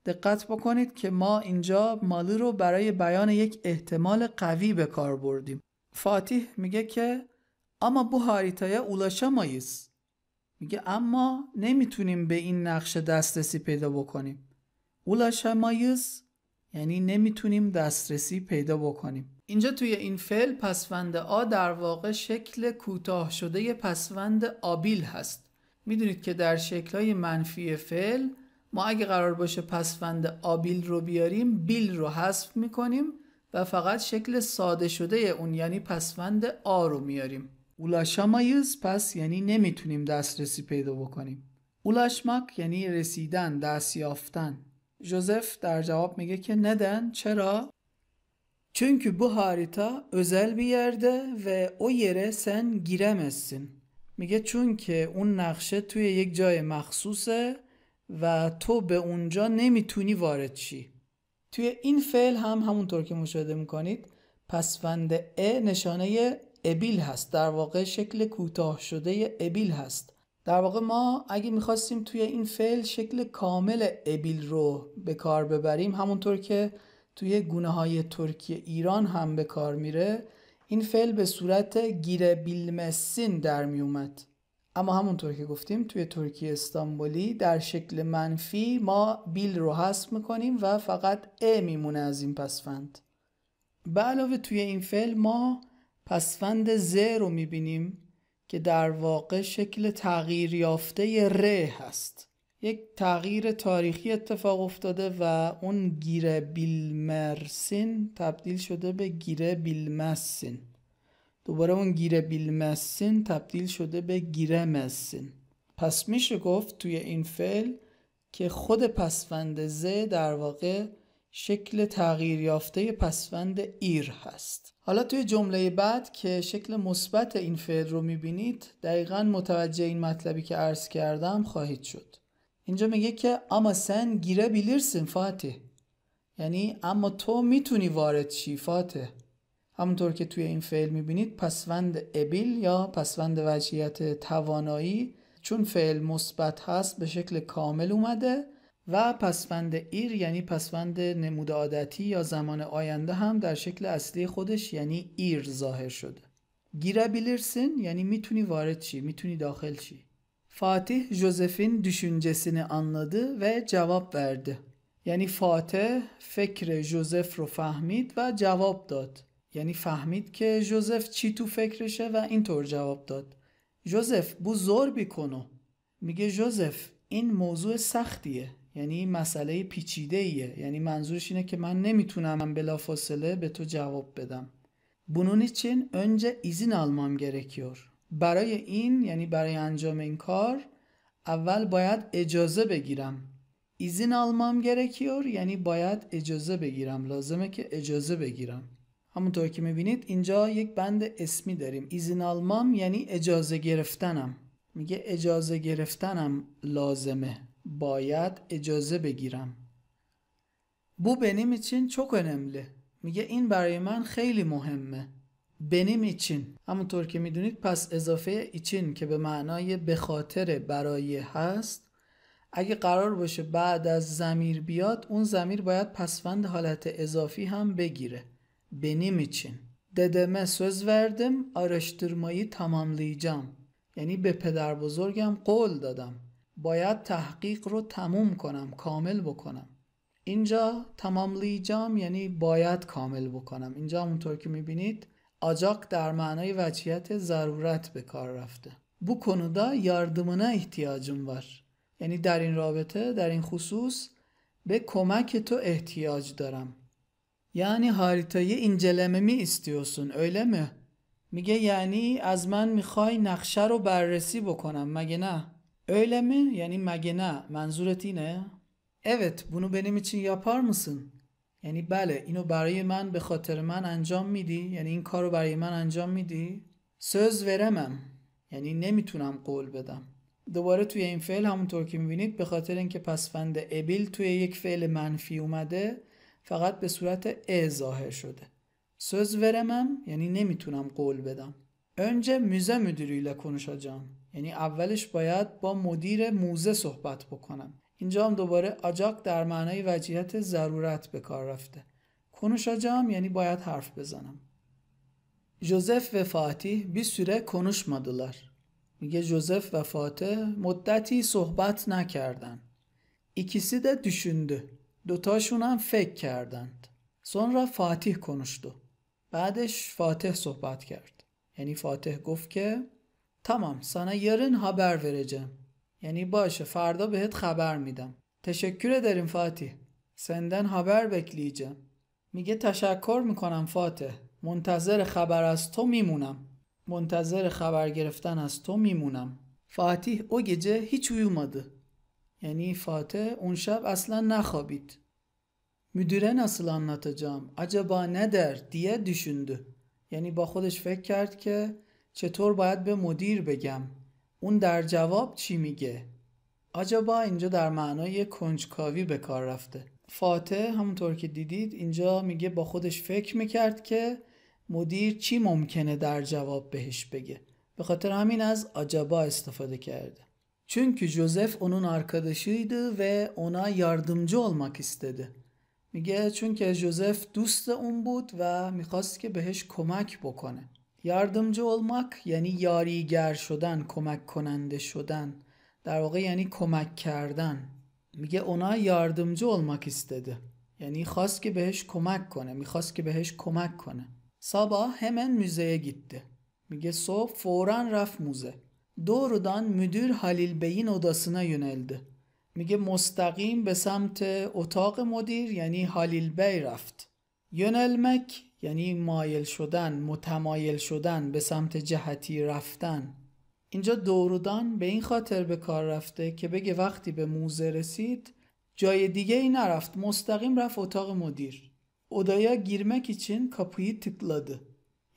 دقت بکنید که ما اینجا مالو رو برای بیان یک احتمال قوی به کار بردیم. فاتح میگه که اما bu haritaya ulaşamayız. میگه اما نمیتونیم به این نقشه دسترسی پیدا بکنیم. ulaşamayız یعنی نمیتونیم دسترسی پیدا بکنیم. اینجا توی این فعل پسوند آ در واقع شکل کوتاه شده پسوند آبیل هست. میدونید که در شکل‌های منفی فعل ما اگه قرار باشه پسوند آبیل رو بیاریم، بیل رو حذف میکنیم و فقط شکل ساده شده اون یعنی پسوند آ رو میاریم. ulaşamayız پس یعنی نمیتونیم دسترسی پیدا بکنیم. ulaşmak یعنی رسیدن، دست یافتن. جوزف در جواب میگه که neden؟ چرا؟ Çünkü bu harita özel bir yerde ve o yere sen giremezsin. میگه چون که اون نقشه توی یک جای مخصوصه و تو به اونجا نمیتونی وارد شی. توی این فعل هم همونطور که مشاهده میکنید پسوند ا نشانه ابیل هست. در واقع شکل کوتاه شده ابیل هست. در واقع ما اگه میخواستیم توی این فعل شکل کامل ابیل رو به کار ببریم، همونطور که توی گونه‌های ترکی ایران هم به کار میره، این فعل به صورت گیره بیلمسین در می اومد. اما همونطور که گفتیم توی ترکی استانبولی در شکل منفی ما بیل رو حذف میکنیم و فقط ا میمونه از این پسوند. به علاوه توی این فعل ما پسوند ز رو میبینیم که در واقع شکل تغییر یافته ر هست. یک تغییر تاریخی اتفاق افتاده و اون گیره بیلمرسین تبدیل شده به گیره بیلمسین. دوباره اون گیره بیلمسین تبدیل شده به گیره مسین. پس میشه گفت توی این فعل که خود پسوند ز در واقع شکل تغییر یافته پسوند ایر هست. حالا توی جمله بعد که شکل مثبت این فعل رو میبینید دقیقاً متوجه این مطلبی که عرض کردم خواهید شد. اینجا میگه که اما sen girebilirsin فاتح، یعنی اما تو میتونی وارد شی فاتح. همونطور که توی این فعل میبینید پسوند ابیل یا پسوند وجهیت توانایی چون فعل مثبت هست به شکل کامل اومده و پسوند ایر یعنی پسوند نمود عادتی یا زمان آینده هم در شکل اصلی خودش یعنی ایر ظاهر شده. girebilirsin یعنی میتونی وارد شی، میتونی داخل شی. Fatih Joseph'in düşüncesini anladı ve cevap verdi. یعنی فاتح فکر جوزف رو فهمید و جواب داد. یعنی فهمید که جوزف چی تو فکرشه و اینطور جواب داد. جوزف bu zor bir konu. میگه جوزف این موضوع سختیه، یعنی مسئله پیچیده ایه، یعنی منظورش اینه که من نمیتونم بلافاصله به تو جواب بدم. Bunun için önce izin almam gerekiyor. برای این یعنی برای انجام این کار اول باید اجازه بگیرم. izin almam gerekiyor یعنی باید اجازه بگیرم، لازمه که اجازه بگیرم. همونطور که میبینید اینجا یک بند اسمی داریم. izin almam یعنی اجازه گرفتنم. میگه اجازه گرفتنم لازمه، باید اجازه بگیرم. Bu benim için çok önemli. میگه این برای من خیلی مهمه. benim için همونطور که میدونید پس اضافه için که به معنای به خاطر برای هست اگه قرار باشه بعد از ضمیر بیاد اون ضمیر باید پسوند حالت اضافی هم بگیره. benim için dedeme söz verdim araştırmayı tamamlayacağım یعنی به پدر بزرگم قول دادم باید تحقیق رو تموم کنم، کامل بکنم. اینجا tamamlayacağım یعنی باید کامل بکنم. اینجا همونطور که میبینید acak در معنای وجهیت ضرورت به کار رفته. Bu konuda yardımına ihtiyacım var. یعنی در این رابطه، در این خصوص به کمک تو احتیاج دارم. یعنی haritayı incelememi istiyorsun öyle mi؟ میگه یعنی از من میخوای نقشه رو بررسی بکنم مگه نه؟ öyle mi؟ یعنی مگه نه؟ منظورت اینه؟ Evet bunu benim için yapar mısın؟ یعنی بله اینو برای من به خاطر من انجام میدی؟ یعنی این کارو برای من انجام میدی؟ söz veremem یعنی نمیتونم قول بدم. دوباره توی این فعل همونطور که میبینید به خاطر اینکه پسوند ابیل توی یک فعل منفی اومده فقط به صورت ا ظاهر شده. söz veremem یعنی نمیتونم قول بدم. önce müze müdürüyle konuşacağım یعنی اولش باید با مدیر موزه صحبت بکنم. اینجا هم دوباره acak در معنای وجهیت ضرورت به کار رفته. konuşacağım یعنی باید حرف بزنم. جوزف و فاتح bir süre konuşmadılar. میگه جوزف و فاتح مدتی صحبت نکردن. İkisi de düşündü. دوتاشون هم فکر کردند. sonra فاتح konuştu. بعدش فاتح صحبت کرد. یعنی فاتح گفت که tamam sana yarın haber vereceğim. یعنی باشه فردا بهت خبر میدم. teşekkür ederim فاتح. senden haber bekleyeceğim. میگه تشکر میکنم فاتح. منتظر خبر از تو میمونم. منتظر خبر گرفتن از تو میمونم. فاتح o gece hiç uyumadı. یعنی فاتح اون شب اصلا نخوابید. müdüre nasıl anlatacağım? acaba ne der diye düşündü. یعنی با خودش فکر کرد که چطور باید به مدیر بگم. اون در جواب چی میگه؟ acaba اینجا در معنای کنجکاوی به کار رفته. فاتح همونطور که دیدید اینجا میگه با خودش فکر میکرد که مدیر چی ممکنه در جواب بهش بگه. به خاطر همین از acaba استفاده کرده. Çünkü Joseph onun arkadaşıydı ve ona yardımcı olmak istedi. میگه چون که جوزف دوست اون بود و میخواست که بهش کمک بکنه. یاردمچı olmak یعنی یاریگر شدن، کمک کننده شدن. در واقع یعنی کمک کردن. میگه ona yardımcı olmak istedi. یعنی خواست که بهش کمک کنه، میخواست که بهش کمک کنه. Sabah hemen müzeye gitti. میگه صبح فوراً رفت موزه. Doğrudan müdür Halil Bey'in odasına yöneldi. میگه مستقیم به سمت اتاق مدیر یعنی هالیل بی رفت. یونلمک یعنی مایل شدن، متمایل شدن، به سمت جهتی رفتن. اینجا دوردان به این خاطر به کار رفته که بگه وقتی به موزه رسید جای دیگه ای نرفت، مستقیم رفت اتاق مدیر. Odaya girmek için kapıyı tıkladı.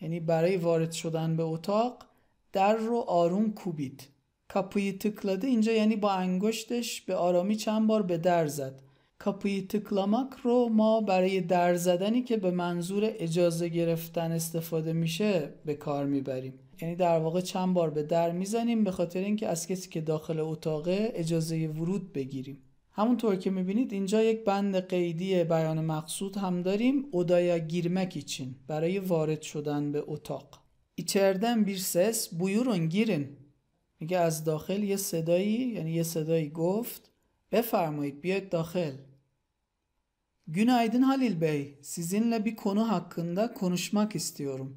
یعنی برای وارد شدن به اتاق در رو آروم کوبید. kapıyı tıkladı اینجا یعنی با انگشتش به آرامی چند بار به در زد. kapıyı tıklamak رو ما برای در زدنی که به منظور اجازه گرفتن استفاده میشه به کار میبریم. یعنی در واقع چند بار به در میزنیم به خاطر اینکه از کسی که داخل اتاقه اجازه ورود بگیریم. همونطور که میبینید اینجا یک بند قیدی بیان مقصود هم داریم. odaya girmek için برای وارد شدن به اتاق. içeriden bir ses buyurun girin. میگه از داخل یه صدایی یعنی یه صدایی گفت بفرمایید بیاید داخل. Günaydın Halil Bey. Sizinle bir konu hakkında konuşmak istiyorum.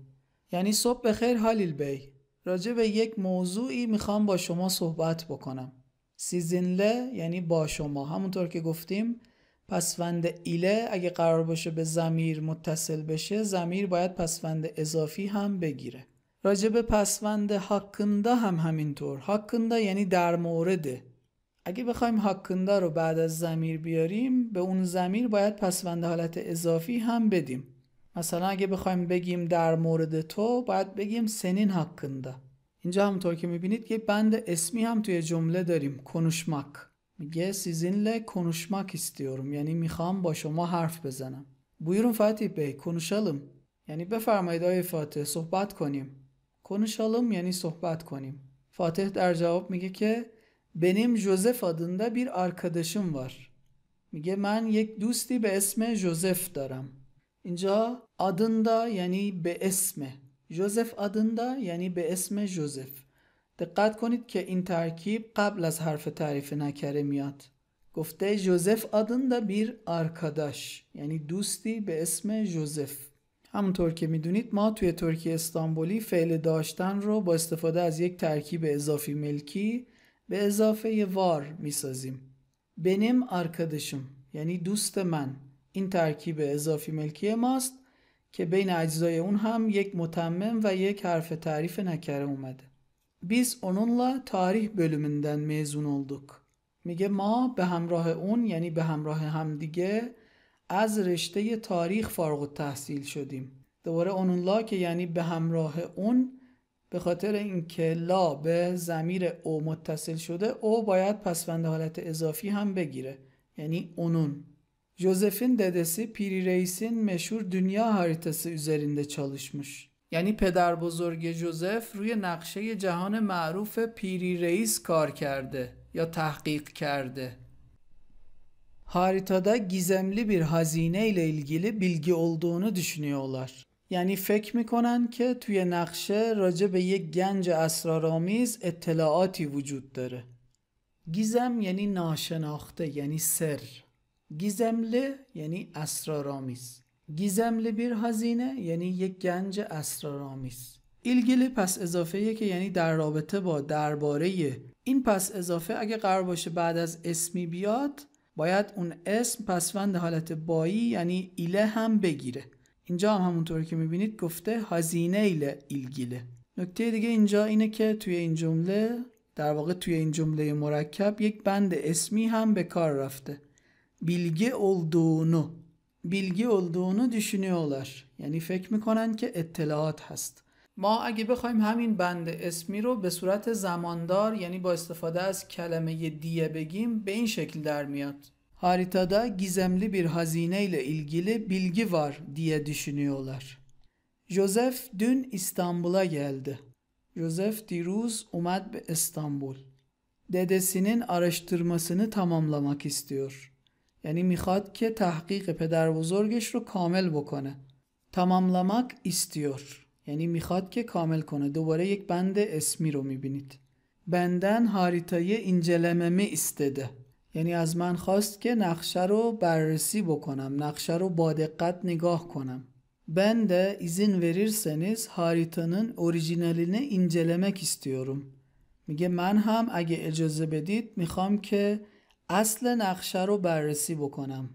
یعنی صبح بخیر هالیل بی. راجع به یک موضوعی میخوام با شما صحبت بکنم. sizinle یعنی با شما. همونطور که گفتیم پسوند ایله اگه قرار باشه به ضمیر متصل بشه ضمیر باید پسوند اضافی هم بگیره. راجع به پسوند hakkında هم همینطور. hakkında یعنی در مورده. اگه بخوایم hakkında رو بعد از ضمیر بیاریم به اون ضمیر باید پسوند حالت اضافی هم بدیم. مثلا اگه بخوایم بگیم در مورد تو باید بگیم senin hakkında. اینجا همونطور که میبینید یه بند اسمی هم توی جمله داریم. konuşmak. میگه sizinle konuşmak istiyorum. یعنی میخوام با شما حرف بزنم. buyurun Fatih Bey konuşalım. یعنی بفرمایید آقای فاتح صحبت کنیم. konuşalım یعنی صحبت کنیم. فاتح در جواب میگه که benim Joseph adında bir arkadaşım var. میگه من یک دوستی به اسم جوزف دارم. اینجا adında یعنی به اسم. جوزف adında یعنی به اسم جوزف. دقت کنید که این ترکیب قبل از حرف تعریف نکره میاد. گفته جوزف adında bir arkadaş یعنی دوستی به اسم جوزف. همونطور که میدونید ما توی ترکی استانبولی فعل داشتن رو با استفاده از یک ترکیب اضافی ملکی به اضافه وار میسازیم. benim arkadaşım یعنی دوست من. این ترکیب اضافی ملکی ماست که بین اجزای اون هم یک متمم و یک حرف تعریف نکره اومده. biz onunla tarih bölümünden mezun olduk. میگه ما به همراه اون یعنی به همراه همدیگه از رشته تاریخ فارغ التحصیل شدیم. دوباره onunla که یعنی به همراه اون به خاطر اینکه لا به ضمیر او متصل شده او باید پسوند حالت اضافی هم بگیره یعنی onun. Joseph'in dedesi Piri Reis'in meşhur dünya haritası üzerinde çalışmış. یعنی پدر بزرگ جوزف روی نقشه جهان معروف پیری رئیس کار کرده یا تحقیق کرده. Haritada gizemli bir hazine ile ilgili bilgi olduğunu düşünüyorlar. یعنی فکر میکنن که توی نقشه راجع به یک گنج اسرارآمیز اطلاعاتی وجود داره. گیزم یعنی ناشناخته یعنی سر. گیزملی یعنی اسرارآمیز. گیزملی bir hazine یعنی یک گنج اسرارآمیز. ilgili پس اضافه‌ایه که یعنی در رابطه با درباره. این پس اضافه اگه قرار باشه بعد از اسمی بیاد باید اون اسم پسوند حالت بایی یعنی ایله هم بگیره. اینجا هم همونطور که میبینید گفته هزینه ایله ilgili. نکته دیگه اینجا اینه که توی این جمله در واقع توی این جمله مرکب یک بند اسمی هم به کار رفته. bilgi olduğunu. bilgi olduğunu düşünüyorlar. یعنی فکر میکنن که اطلاعات هست. ما اگه بخوایم همین بند اسمی رو به صورت زماندار یعنی با استفاده از کلمه دیه بگیم به این شکل در میاد. Haritada gizemli bir hazine ile ilgili bilgi var diye düşünüyorlar. Joseph dün İstanbul'a geldi. Joseph دیروز اومد به İstanbul. Dedesinin araştırmasını tamamlamak istiyor. یعنی میخواد که تحقیق پدر بزرگش رو کامل بکنه. tamamlamak istiyor. یعنی میخواد که کامل کنه. دوباره یک بند اسمی رو میبینید. Benden haritayı incelememi istedi. یعنی از من خواست که naqsha رو بررسی بکنم، naqsha رو با دقت نگاه کنم. Ben de izin verirseniz haritanın orijinalini incelemek istiyorum. میگه من هم اگه اجازه بدید میخوام که اصل نقشه رو بررسی بکنم.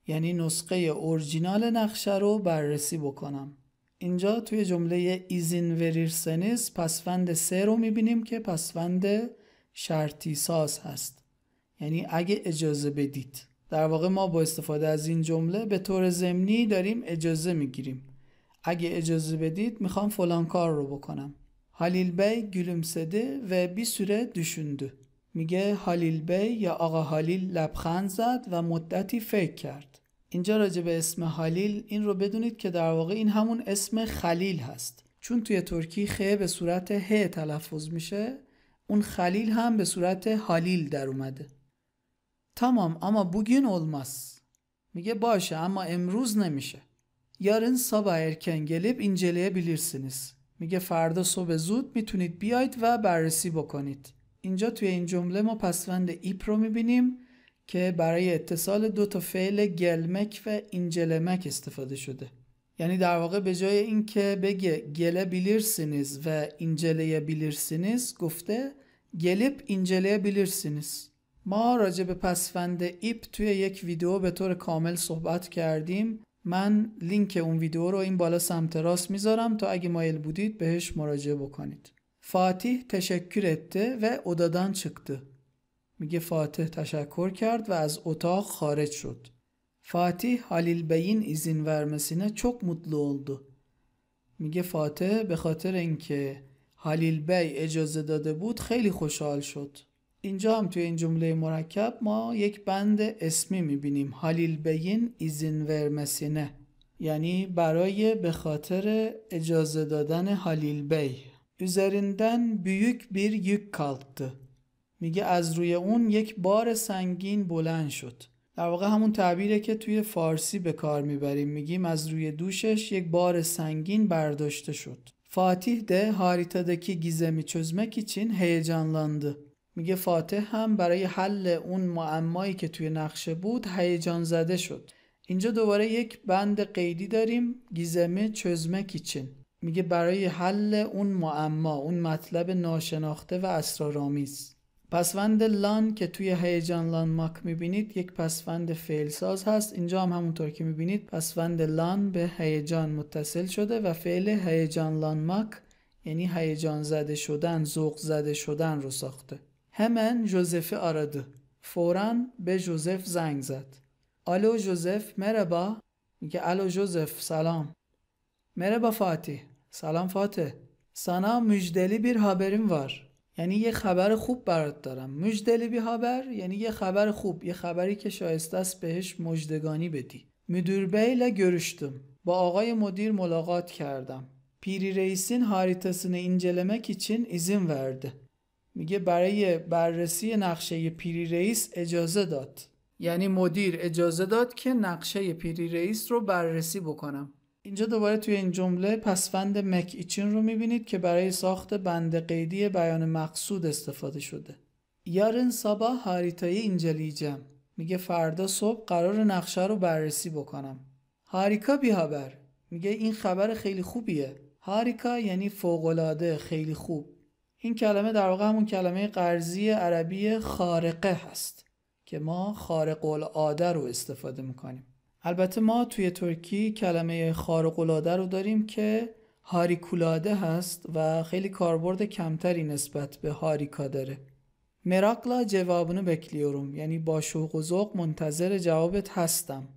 یعنی نسخه اورجینال نقشه رو بررسی بکنم. اینجا توی جمله izin verirseniz پسوند سه رو میبینیم که پسوند شرطی ساز هست. یعنی اگه اجازه بدید. در واقع ما با استفاده از این جمله به طور ضمنی داریم اجازه میگیریم. اگه اجازه بدید میخوام فلان کار رو بکنم. Halil Bey gülümsedi ve bir süre düşündü. میگه Halil Bey یا آقا هالیل لبخند زد و مدتی فکر کرد. اینجا راجع به اسم هالیل این رو بدونید که در واقع این همون اسم خلیل هست. چون توی ترکی خ به صورت ه تلفظ میشه، اون خلیل هم به صورت هالیل در اومده. Tamam ama bugün olmaz. میگه باشه اما امروز نمیشه. Yarın sabah erken gelip inceleyebilirsiniz. میگه فردا صبح زود میتونید بیاید و بررسی بکنید. اینجا توی این جمله ما پسوند ایپ رو میبینیم که برای اتصال دو تا فعل گلمک و اینجلمک استفاده شده. یعنی در واقع به جای این که بگه گله bilirsiniz و اینجله bilirsiniz گفته gelip inceleyebilirsiniz. ما راجع به پسوند ایپ توی یک ویدیو به طور کامل صحبت kerdیم. من لینک اون ویدیو رو این بالا سمت راست میذارم تا اگه مایل بودید بهش مراجعه بکنید. فاتح teşekkür etti ve odadan çıktı. میگه فاتح تشکر کرد و از اتاق خارج شد. فاتح Halil Bey'in izin vermesine çok mutlu oldu. میگه فاتح به خاطر اینکه هالیل بی اجازه داده بود خیلی خوشحال شد. اینجا هم توی این جمله مرکب ما یک بند اسمی میبینیم. هالیل بی'in izin vermesine، یعنی برای به خاطر اجازه دادن هالیل بی. üzerinden büyük bir yük kalktı. میگه از روی اون یک بار سنگین بلند شد. در واقع همون تعبیره که توی فارسی به کار میبریم. میگیم از روی دوشش یک بار سنگین برداشته شد. فاتح de haritadaki gizemi çözmek için heyecanlandı. میگه فاتح هم برای حل اون معمایی که توی نقشه بود هیجان زده شد. اینجا دوباره یک بند قیدی داریم، گیزمه çözmek için. میگه برای حل اون معما، اون مطلب ناشناخته و اسرارآمیز. پسوند لان که توی هیجانlanmak میبینید یک پسوند فعلساز هست. اینجا هم همونطور که میبینید پسوند لان به هیجان متصل شده و فعل هیجانlanmak یعنی هیجان زده شدن، ذوق زده شدن رو ساخته. Hemen Josef'i aradı. فوراً به جوزف زنگ زد. Alo Josef merhaba. میگه Alo Josef سلام. Merhaba Fatih. سلام فاتح. Sana müjdeli bir haberim var. یعنی یه خبر خوب برات دارم. müjdeli bir haber یعنی یه خبر خوب، یه خبری که شایسته است بهش مژدگانی بدی. müdür beyle görüştüm. با آقای مدیر ملاقات کردم. Piri Reis'in haritasını incelemek için izin verdi. میگه برای بررسی نقشه پیری رئیس اجازه داد. یعنی مدیر اجازه داد که نقشه پیری رئیس رو بررسی بکنم. اینجا دوباره توی این جمله پسوند مک ایچین رو میبینید که برای ساخت بند قیدی بیان مقصود استفاده شده. Yarın sabah haritayı inceleyeceğim. میگه فردا صبح قرار نقشه رو بررسی بکنم. Harika bir haber. میگه این خبر خیلی خوبیه. Harika یعنی فوق‌العاده، خیلی خوب. این کلمه در واقع همون کلمه قرضی عربی خارقه هست که ما خارق العاده رو استفاده میکنیم. البته ما توی ترکی کلمه خارق العاده رو داریم که هاریکولاده هست و خیلی کاربرد کمتری نسبت به هاریکا داره. merakla cevabını bekliyorum یعنی با شوق و ذوق منتظر جوابت هستم.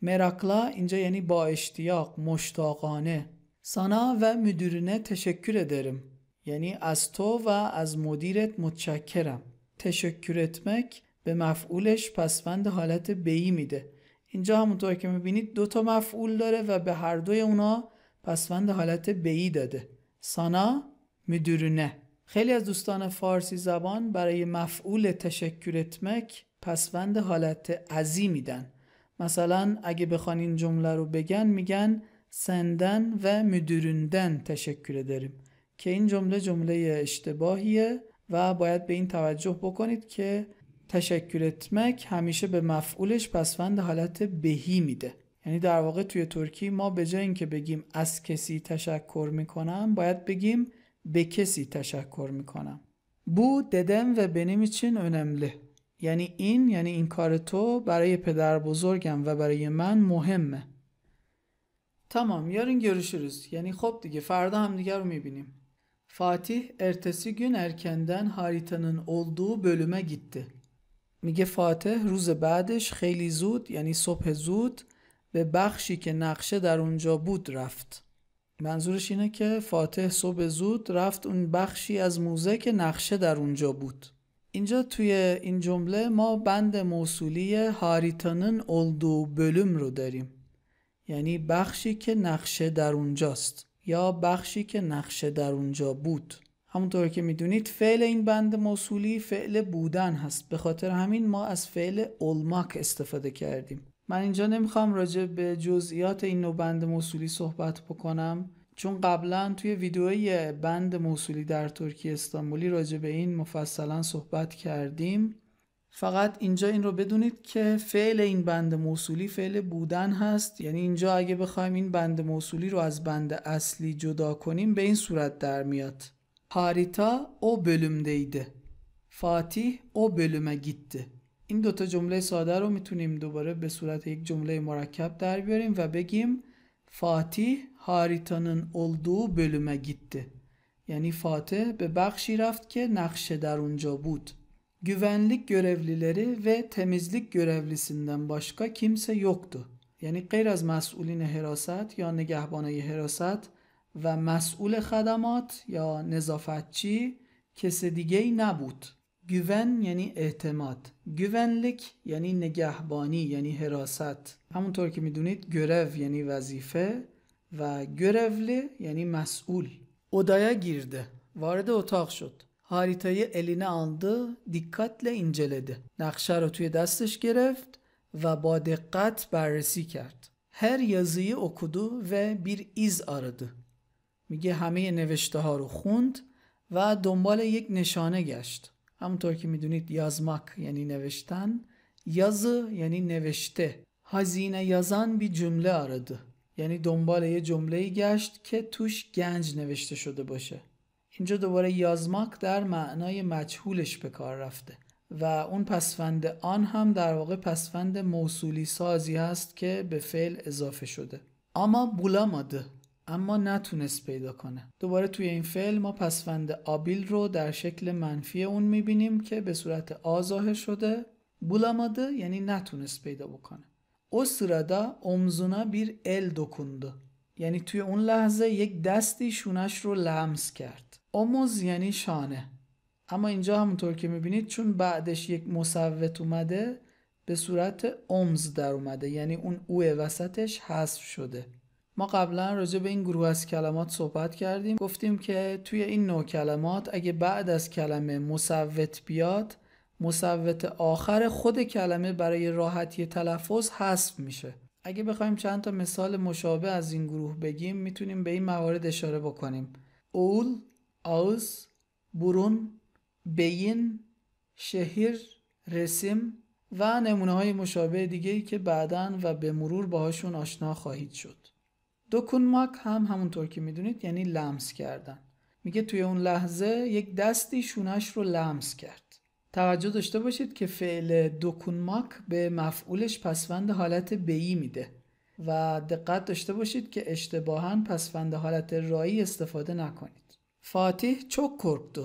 merakla اینجا یعنی با اشتیاق، مشتاقانه. sana ve müdürüne teşekkür ederim یعنی از تو و از مدیرت متشکرم. تشکر etmek به مفعولش پسوند حالت به‌ای میده. اینجا همونطور که میبینید دو تا مفعول داره و به هر دوی اونا پسوند حالت به‌ای داده. سانا müdürüne. خیلی از دوستان فارسی زبان برای مفعول تشکر etmek پسوند حالت ازی میدن. مثلا اگه بخوان این جمله رو بگن میگن senden ve müdüründen teşekkür ederim که این جمله اشتباهیه و باید به این توجه بکنید که تشکر etmek همیشه به مفعولش پسوند حالت بهی میده. یعنی در واقع توی ترکی ما به جای اینکه بگیم از کسی تشکر میکنم باید بگیم به کسی تشکر میکنم. Bu dedem ve benim için önemli. یعنی این کار تو برای پدر بزرگم و برای من مهمه. Tamam, yarın görüşürüz. Yani خب دیگه فردا هم دیگه رو میبینیم. Fatih ertesi gün erkenden haritanın olduğu bölüme gitti. میگه فاتح روز بعدش خیلی زود یعنی صبح زود به بخشی که نقشه در اونجا بود رفت. منظورش اینه که فاتح صبح زود رفت اون بخشی از موزه که نقشه در اونجا بود. اینجا توی این جمله ما بند موصولی هاریتانın olduğu bölüm رو داریم. یعنی بخشی که نقشه در اونجاست یا بخشی که نقشه در اونجا بود. همونطور که میدونید فعل این بند موصولی فعل بودن هست. به خاطر همین ما از فعل olmak استفاده کردیم. من اینجا نمیخوام راجع به جزئیات این نوع بند موصولی صحبت بکنم چون قبلا توی ویدیوی بند موصولی در ترکی استانبولی راجع به این مفصلا صحبت کردیم. فقط اینجا این رو بدونید که فعل این بند موصولی فعل بودن هست. یعنی اینجا اگه بخوایم این بند موصولی رو از بند اصلی جدا کنیم به این صورت در میاد. Harita o bölümdeydi. Fatih o bölüme gitti. این دوتا جمله ساده رو میتونیم دوباره به صورت یک جمله مرکب در بیاریم و بگیم Fatih haritanın olduğu bölüme gitti. یعنی فاتح به بخشی رفت که نقشه در اونجا بود. Güvenlik görevlileri ve temizlik görevlisinden başka kimse yoktu. یعنی غیر از مسئولین حراست یا نگهبانای حراست و مسئول خدمات یا نظافتچی کس دیگه ای نبود. güven یعنی اعتماد. güvenlik یعنی نگهبانی یعنی حراست. همونطور که میدونید görev یعنی وظیفه و görevli یعنی مسئول. Odaya girdi. وارد اتاق شد. Haritayı eline aldı, dikkatle inceledi. نقشه رو توی دستش گرفت و با دقت بررسی کرد. Her yazıyı okudu ve bir iz aradı. میگه همه نوشته ها رو خوند و دنبال یک نشانه گشت. همونطور که میدونید yazmak یعنی نوشتن، yazı یعنی نوشته. hazine yazan bir cümle aradı. یعنی دنبال یه جمله‌ای گشت که توش گنج نوشته شده باشه. اینجا دوباره yazmak در معنای مجهولش به کار رفته و اون پسوند آن هم در واقع پسوند موصولی سازی هست که به فعل اضافه شده. اما bulamadı. اما نتونست پیدا کنه. دوباره توی این فعل ما پسوند آبیل رو در شکل منفی اون میبینیم که به صورت آ ظاهر شده. bulamadı یعنی نتونست پیدا بکنه. O sırada omzuna bir el dokundu. یعنی توی اون لحظه یک دستی شونش رو لمس کرد. omuz یعنی شانه. اما اینجا همونطور که میبینید چون بعدش یک مصوت اومده به صورت omz در اومده. یعنی اون او وسطش حذف شده. ما قبلا راجع به این گروه از کلمات صحبت کردیم. گفتیم که توی این نوع کلمات اگه بعد از کلمه مصوت بیاد، مصوت آخر خود کلمه برای راحتی تلفظ حذف میشه. اگه بخوایم چند تا مثال مشابه از این گروه بگیم میتونیم به این موارد اشاره بکنیم. اول، ağız، burun، beyin، şehir، resim و نمونه های مشابه دیگه‌ای که بعداً و به مرور باهاشون آشنا خواهید شد. dokunmak هم همونطور که میدونید یعنی لمس کردن. میگه توی اون لحظه یک دستی شونش رو لمس کرد. توجه داشته باشید که فعل dokunmak به مفعولش پسوند حالت به‌ای میده و دقت داشته باشید که اشتباهاً پسوند حالت رایی استفاده نکنید. فاتح çok korktu.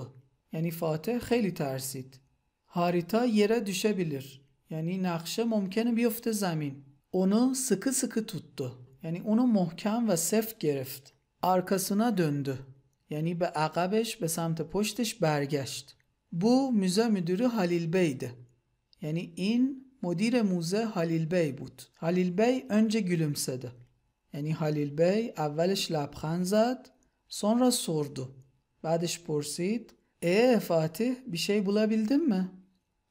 یعنی فاتح خیلی ترسید. harita yere düşebilir. یعنی نقشه ممکنه بیفته زمین. onu sıkı sıkı tuttu. یعنی اونو محکم و سفت گرفت. arkasına döndü. یعنی به عقبش به سمت پشتش برگشت. bu müze müdürü Halil Bey'di. یعنی این مدیر موزه هالیل بی بود. هالیل بی önce gülümsedi. یعنی هالیل بی اولش لبخند زد، sonra sordu. بعدش پرسید فاتح bir şey bulabildin mi؟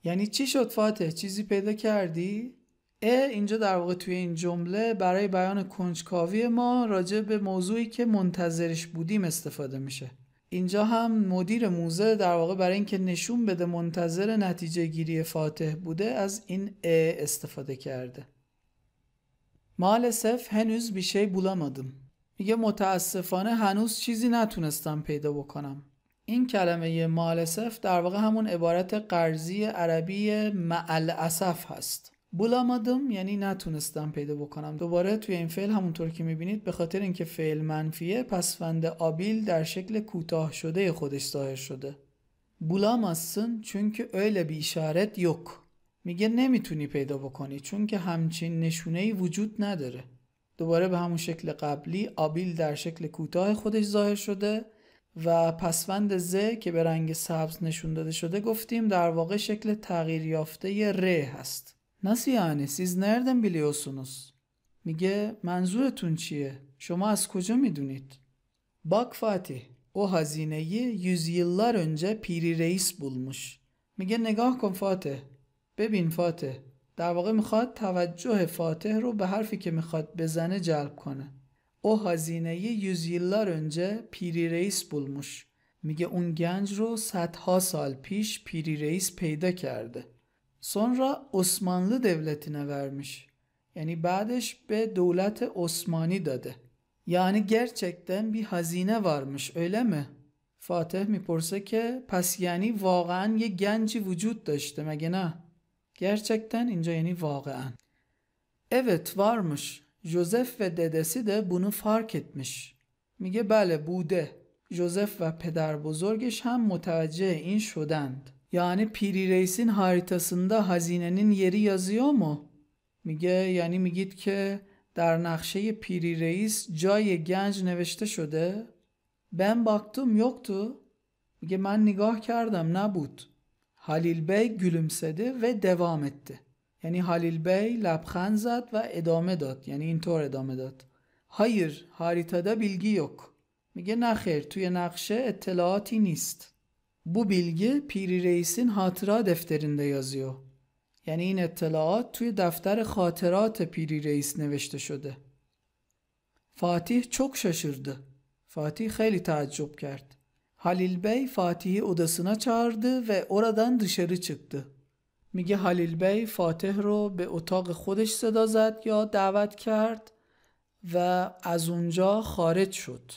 یعنی چی شد فاتح؟ چیزی پیدا کردی؟ اینجا در واقع توی این جمله برای بیان کنجکاوی ما راجع به موضوعی که منتظرش بودیم استفاده میشه. اینجا هم مدیر موزه در واقع برای اینکه نشون بده منتظر نتیجه گیری فاتح بوده از این استفاده کرده. maalesef henüz bir şey bulamadım. میگه متاسفانه هنوز چیزی نتونستم پیدا بکنم. این کلمه maalesef در واقع همون عبارت قرضی عربی مع الاسف هست. bulamadım یعنی نتونستم پیدا بکنم. دوباره توی این فعل همونطور که میبینید به خاطر اینکه فعل منفیه پسوند آبیل در شکل کوتاه شده خودش ظاهر شده. bulamazsın çünkü öyle bir işaret yok. میگه نمیتونی پیدا بکنی چون که همچین نشونه‌ای وجود نداره. دوباره به همون شکل قبلی آبیل در شکل کوتاه خودش ظاهر شده و پسوند ز که به رنگ سبز نشون داده شده گفتیم در واقع شکل تغییر یافته ر هست. Nasıl yani? Siz nereden biliyorsunuz? میگه منظورتون چیه؟ شما از کجا میدونید؟ Bak Fatih, o hazineyi yüzyıllar önce Piri Reis bulmuş. میگه نگاه کن فاتح. ببین فاتح. در واقع میخواد توجه فاتح رو به حرفی که میخواد بزنه جلب کنه. O hazineyi yüzyıllar önce Piri Reis bulmuş. میگه اون گنج رو صدها سال پیش پیری رئیس پیدا کرده. Sonra Osmanlı devletine vermiş. Yani بعدش به دولت عثمانی داده. Yani gerçekten bir hazine varmış öyle mi? فاتح میپرسه که پس یعنی واقعا یه گنجی وجود داشته مگه نه؟ Gerçekten اینجا یعنی واقعا. Evet varmış. Joseph ve dedesi de bunu fark etmiş. میگه بله بوده. جوزف و پدر بزرگش هم متوجه این شدند. Yani Piri Reis'in haritasında hazinenin yeri yazıyor mu? میگه یعنی میگید که در نقشه پیری رئیس جای گنج نوشته شده؟ Ben baktım yoktu. میگه من نگاه کردم نبود. Halil Bey gülümsedi ve devam etti. یعنی Halil Bey لبخند زد و ادامه داد. یعنی اینطور ادامه داد. Hayır, haritada bilgi yok. میگه نه خیر توی نقشه اطلاعاتی نیست. Bu bilgi Piri Reis'in hatıra defterinde yazıyor. یعنی این اطلاعات توی دفتر خاطرات پیری رئیس نوشته شده. Fatih çok şaşırdı. Fatih خیلی تعجب کرد. Halil Bey Fatih'i odasına çağırdı ve oradan dışarı çıktı. میگه Halil Bey فاتح رو به اتاق خودش صدا زد یا دعوت کرد و از اونجا خارج شد.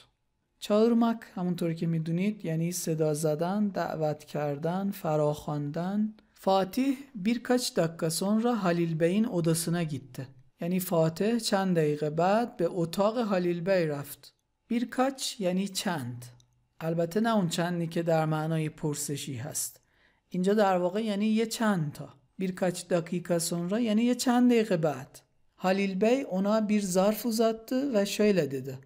çağırmak همونطور که میدونید یعنی صدا زدن، دعوت کردن، فراخواندن. Fatih birkaç dakika sonra Halil Bey'in odasına gitti. یعنی فاتح چند دقیقه بعد به اتاق هالیل بی رفت. birkaç یعنی چند. البته نه اون چندی که در معنای پرسشی هست. اینجا در واقع یعنی یه چند تا. birkaç dakika sonra یعنی یه چند دقیقه بعد. Halil Bey ona bir zarf uzattı ve şöyle dedi.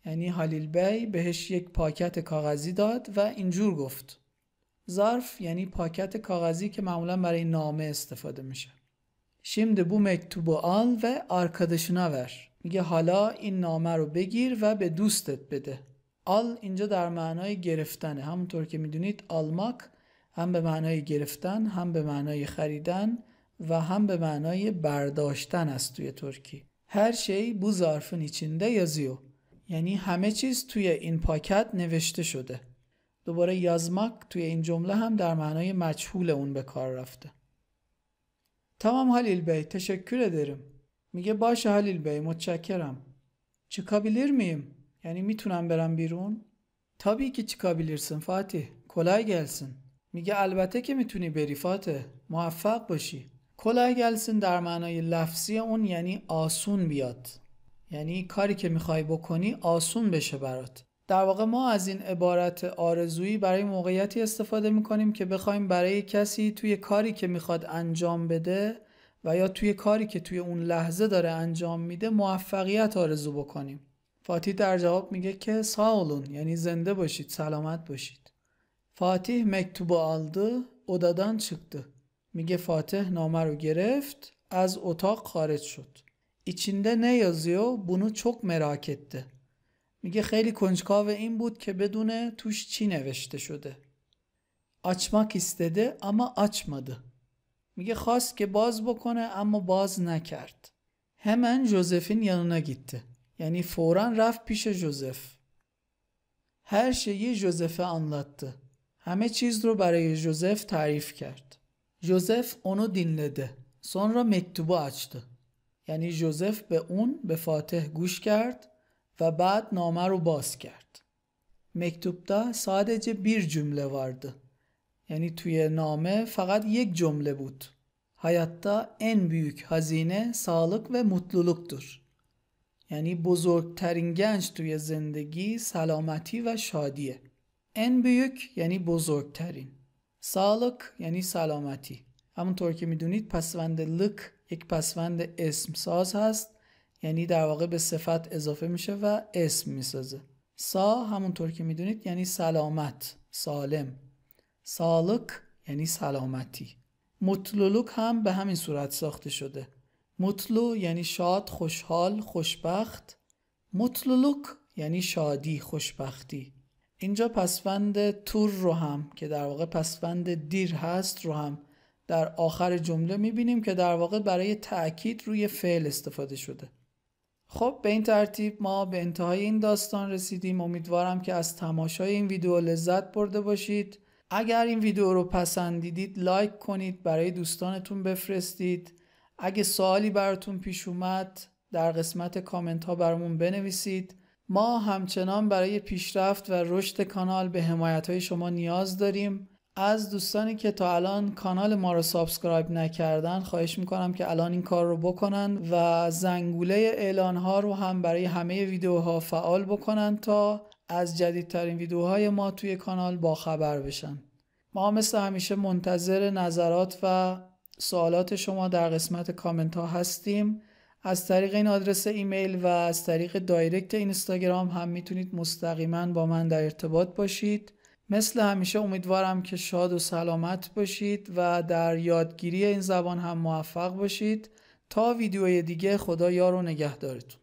یعنی هالیل بی بهش یک پاکت کاغذی داد و اینجور گفت. ظرف یعنی پاکت کاغذی که معمولا برای نامه استفاده میشه. Şimdi bu mektubu al ve arkadaşına ver. میگه حالا این نامه رو بگیر و به دوستت بده. al اینجا در معنای گرفتنه. همونطور که میدونید almak هم به معنای گرفتن، هم به معنای خریدن و هم به معنای برداشتن است توی ترکی. her şey bu zarfın içinde yazıyor. یعنی همه چیز توی این پاکت نوشته شده. دوباره yazmak توی این جمله هم در معنای مجهول اون به کار رفته. tamam Halil Bey teşekkür ederim. میگه باشه Halil Bey متشکرم. çıkabilir miyim? یعنی میتونم برم بیرون؟ tabii ki çıkabilirsin Fatih. kolay gelsin. میگه البته که میتونی بری فاتح. موفق باشی. kolay gelsin در معنای لفظی اون یعنی آسون بیاد. یعنی کاری که میخوای بکنی آسون بشه برات. در واقع ما از این عبارت آرزویی برای موقعیتی استفاده میکنیم که بخوایم برای کسی توی کاری که میخواد انجام بده و یا توی کاری که توی اون لحظه داره انجام میده موفقیت آرزو بکنیم. فاتح در جواب میگه که sağ olun یعنی زنده باشید، سلامت باشید. فاتح مکتوبو aldı، odadan çıktı. میگه فاتح نامه رو گرفت، از اتاق خارج شد. İçinde ne yazıyor؟ bunu çok merak etti. میگه خیلی کنجکاو این بود که بدونه توش چی نوشته شده. açmak istedi ama açmadı. میگه خواست که باز بکنه اما باز نکرد. hemen جوزفین yanına gitti. یعنی فوراً رفت پیش جوزف. Her şeyi Josef'e anlattı. همه چیز رو برای جوزف تعریف کرد. جوزف اونو dinledi. Sonra mektubu açtı. Yani جوزف به فاتح گوش کرد و بعد نامه رو باز کرد. mektupta sadece bir cümle vardı. Yani توی نامه فقط یک جمله بود. Hayatta en büyük hazine sağlık ve mutluluktur. یعنی بزرگترین گنج توی زندگی سلامتی و شادیه. en büyük یعنی بزرگترین. sağlık یعنی سلامتی. همونطور که میدونید پسوند لک یک پسوند اسم ساز هست، یعنی در واقع به صفت اضافه میشه و اسم میسازه. سا همونطور که میدونید یعنی سلامت، سالم. sağlık یعنی سلامتی. mutluluk هم به همین صورت ساخته شده. mutlu یعنی شاد، خوشحال، خوشبخت. mutluluk یعنی شادی، خوشبختی. اینجا پسوند تور رو هم که در واقع پسوند دیر هست رو هم در آخر جمله میبینیم که در واقع برای تأکید روی فعل استفاده شده. خب به این ترتیب ما به انتهای این داستان رسیدیم. امیدوارم که از تماشای این ویدیو لذت برده باشید. اگر این ویدیو رو پسندیدید لایک کنید، برای دوستانتون بفرستید. اگه سوالی براتون پیش اومد در قسمت کامنت ها برامون بنویسید. ما همچنان برای پیشرفت و رشد کانال به حمایت های شما نیاز داریم. از دوستانی که تا الان کانال ما رو سابسکرایب نکردن خواهش میکنم که الان این کار رو بکنن و زنگوله اعلان ها رو هم برای همه ویدیوها فعال بکنن تا از جدیدترین ویدیوهای ما توی کانال باخبر بشن. ما مثل همیشه منتظر نظرات و سوالات شما در قسمت کامنت ها هستیم. از طریق این آدرس ایمیل و از طریق دایرکت اینستاگرام هم میتونید مستقیما با من در ارتباط باشید. مثل همیشه امیدوارم که شاد و سلامت باشید و در یادگیری این زبان هم موفق باشید. تا ویدیوی دیگه خدا یار و نگهدارتون.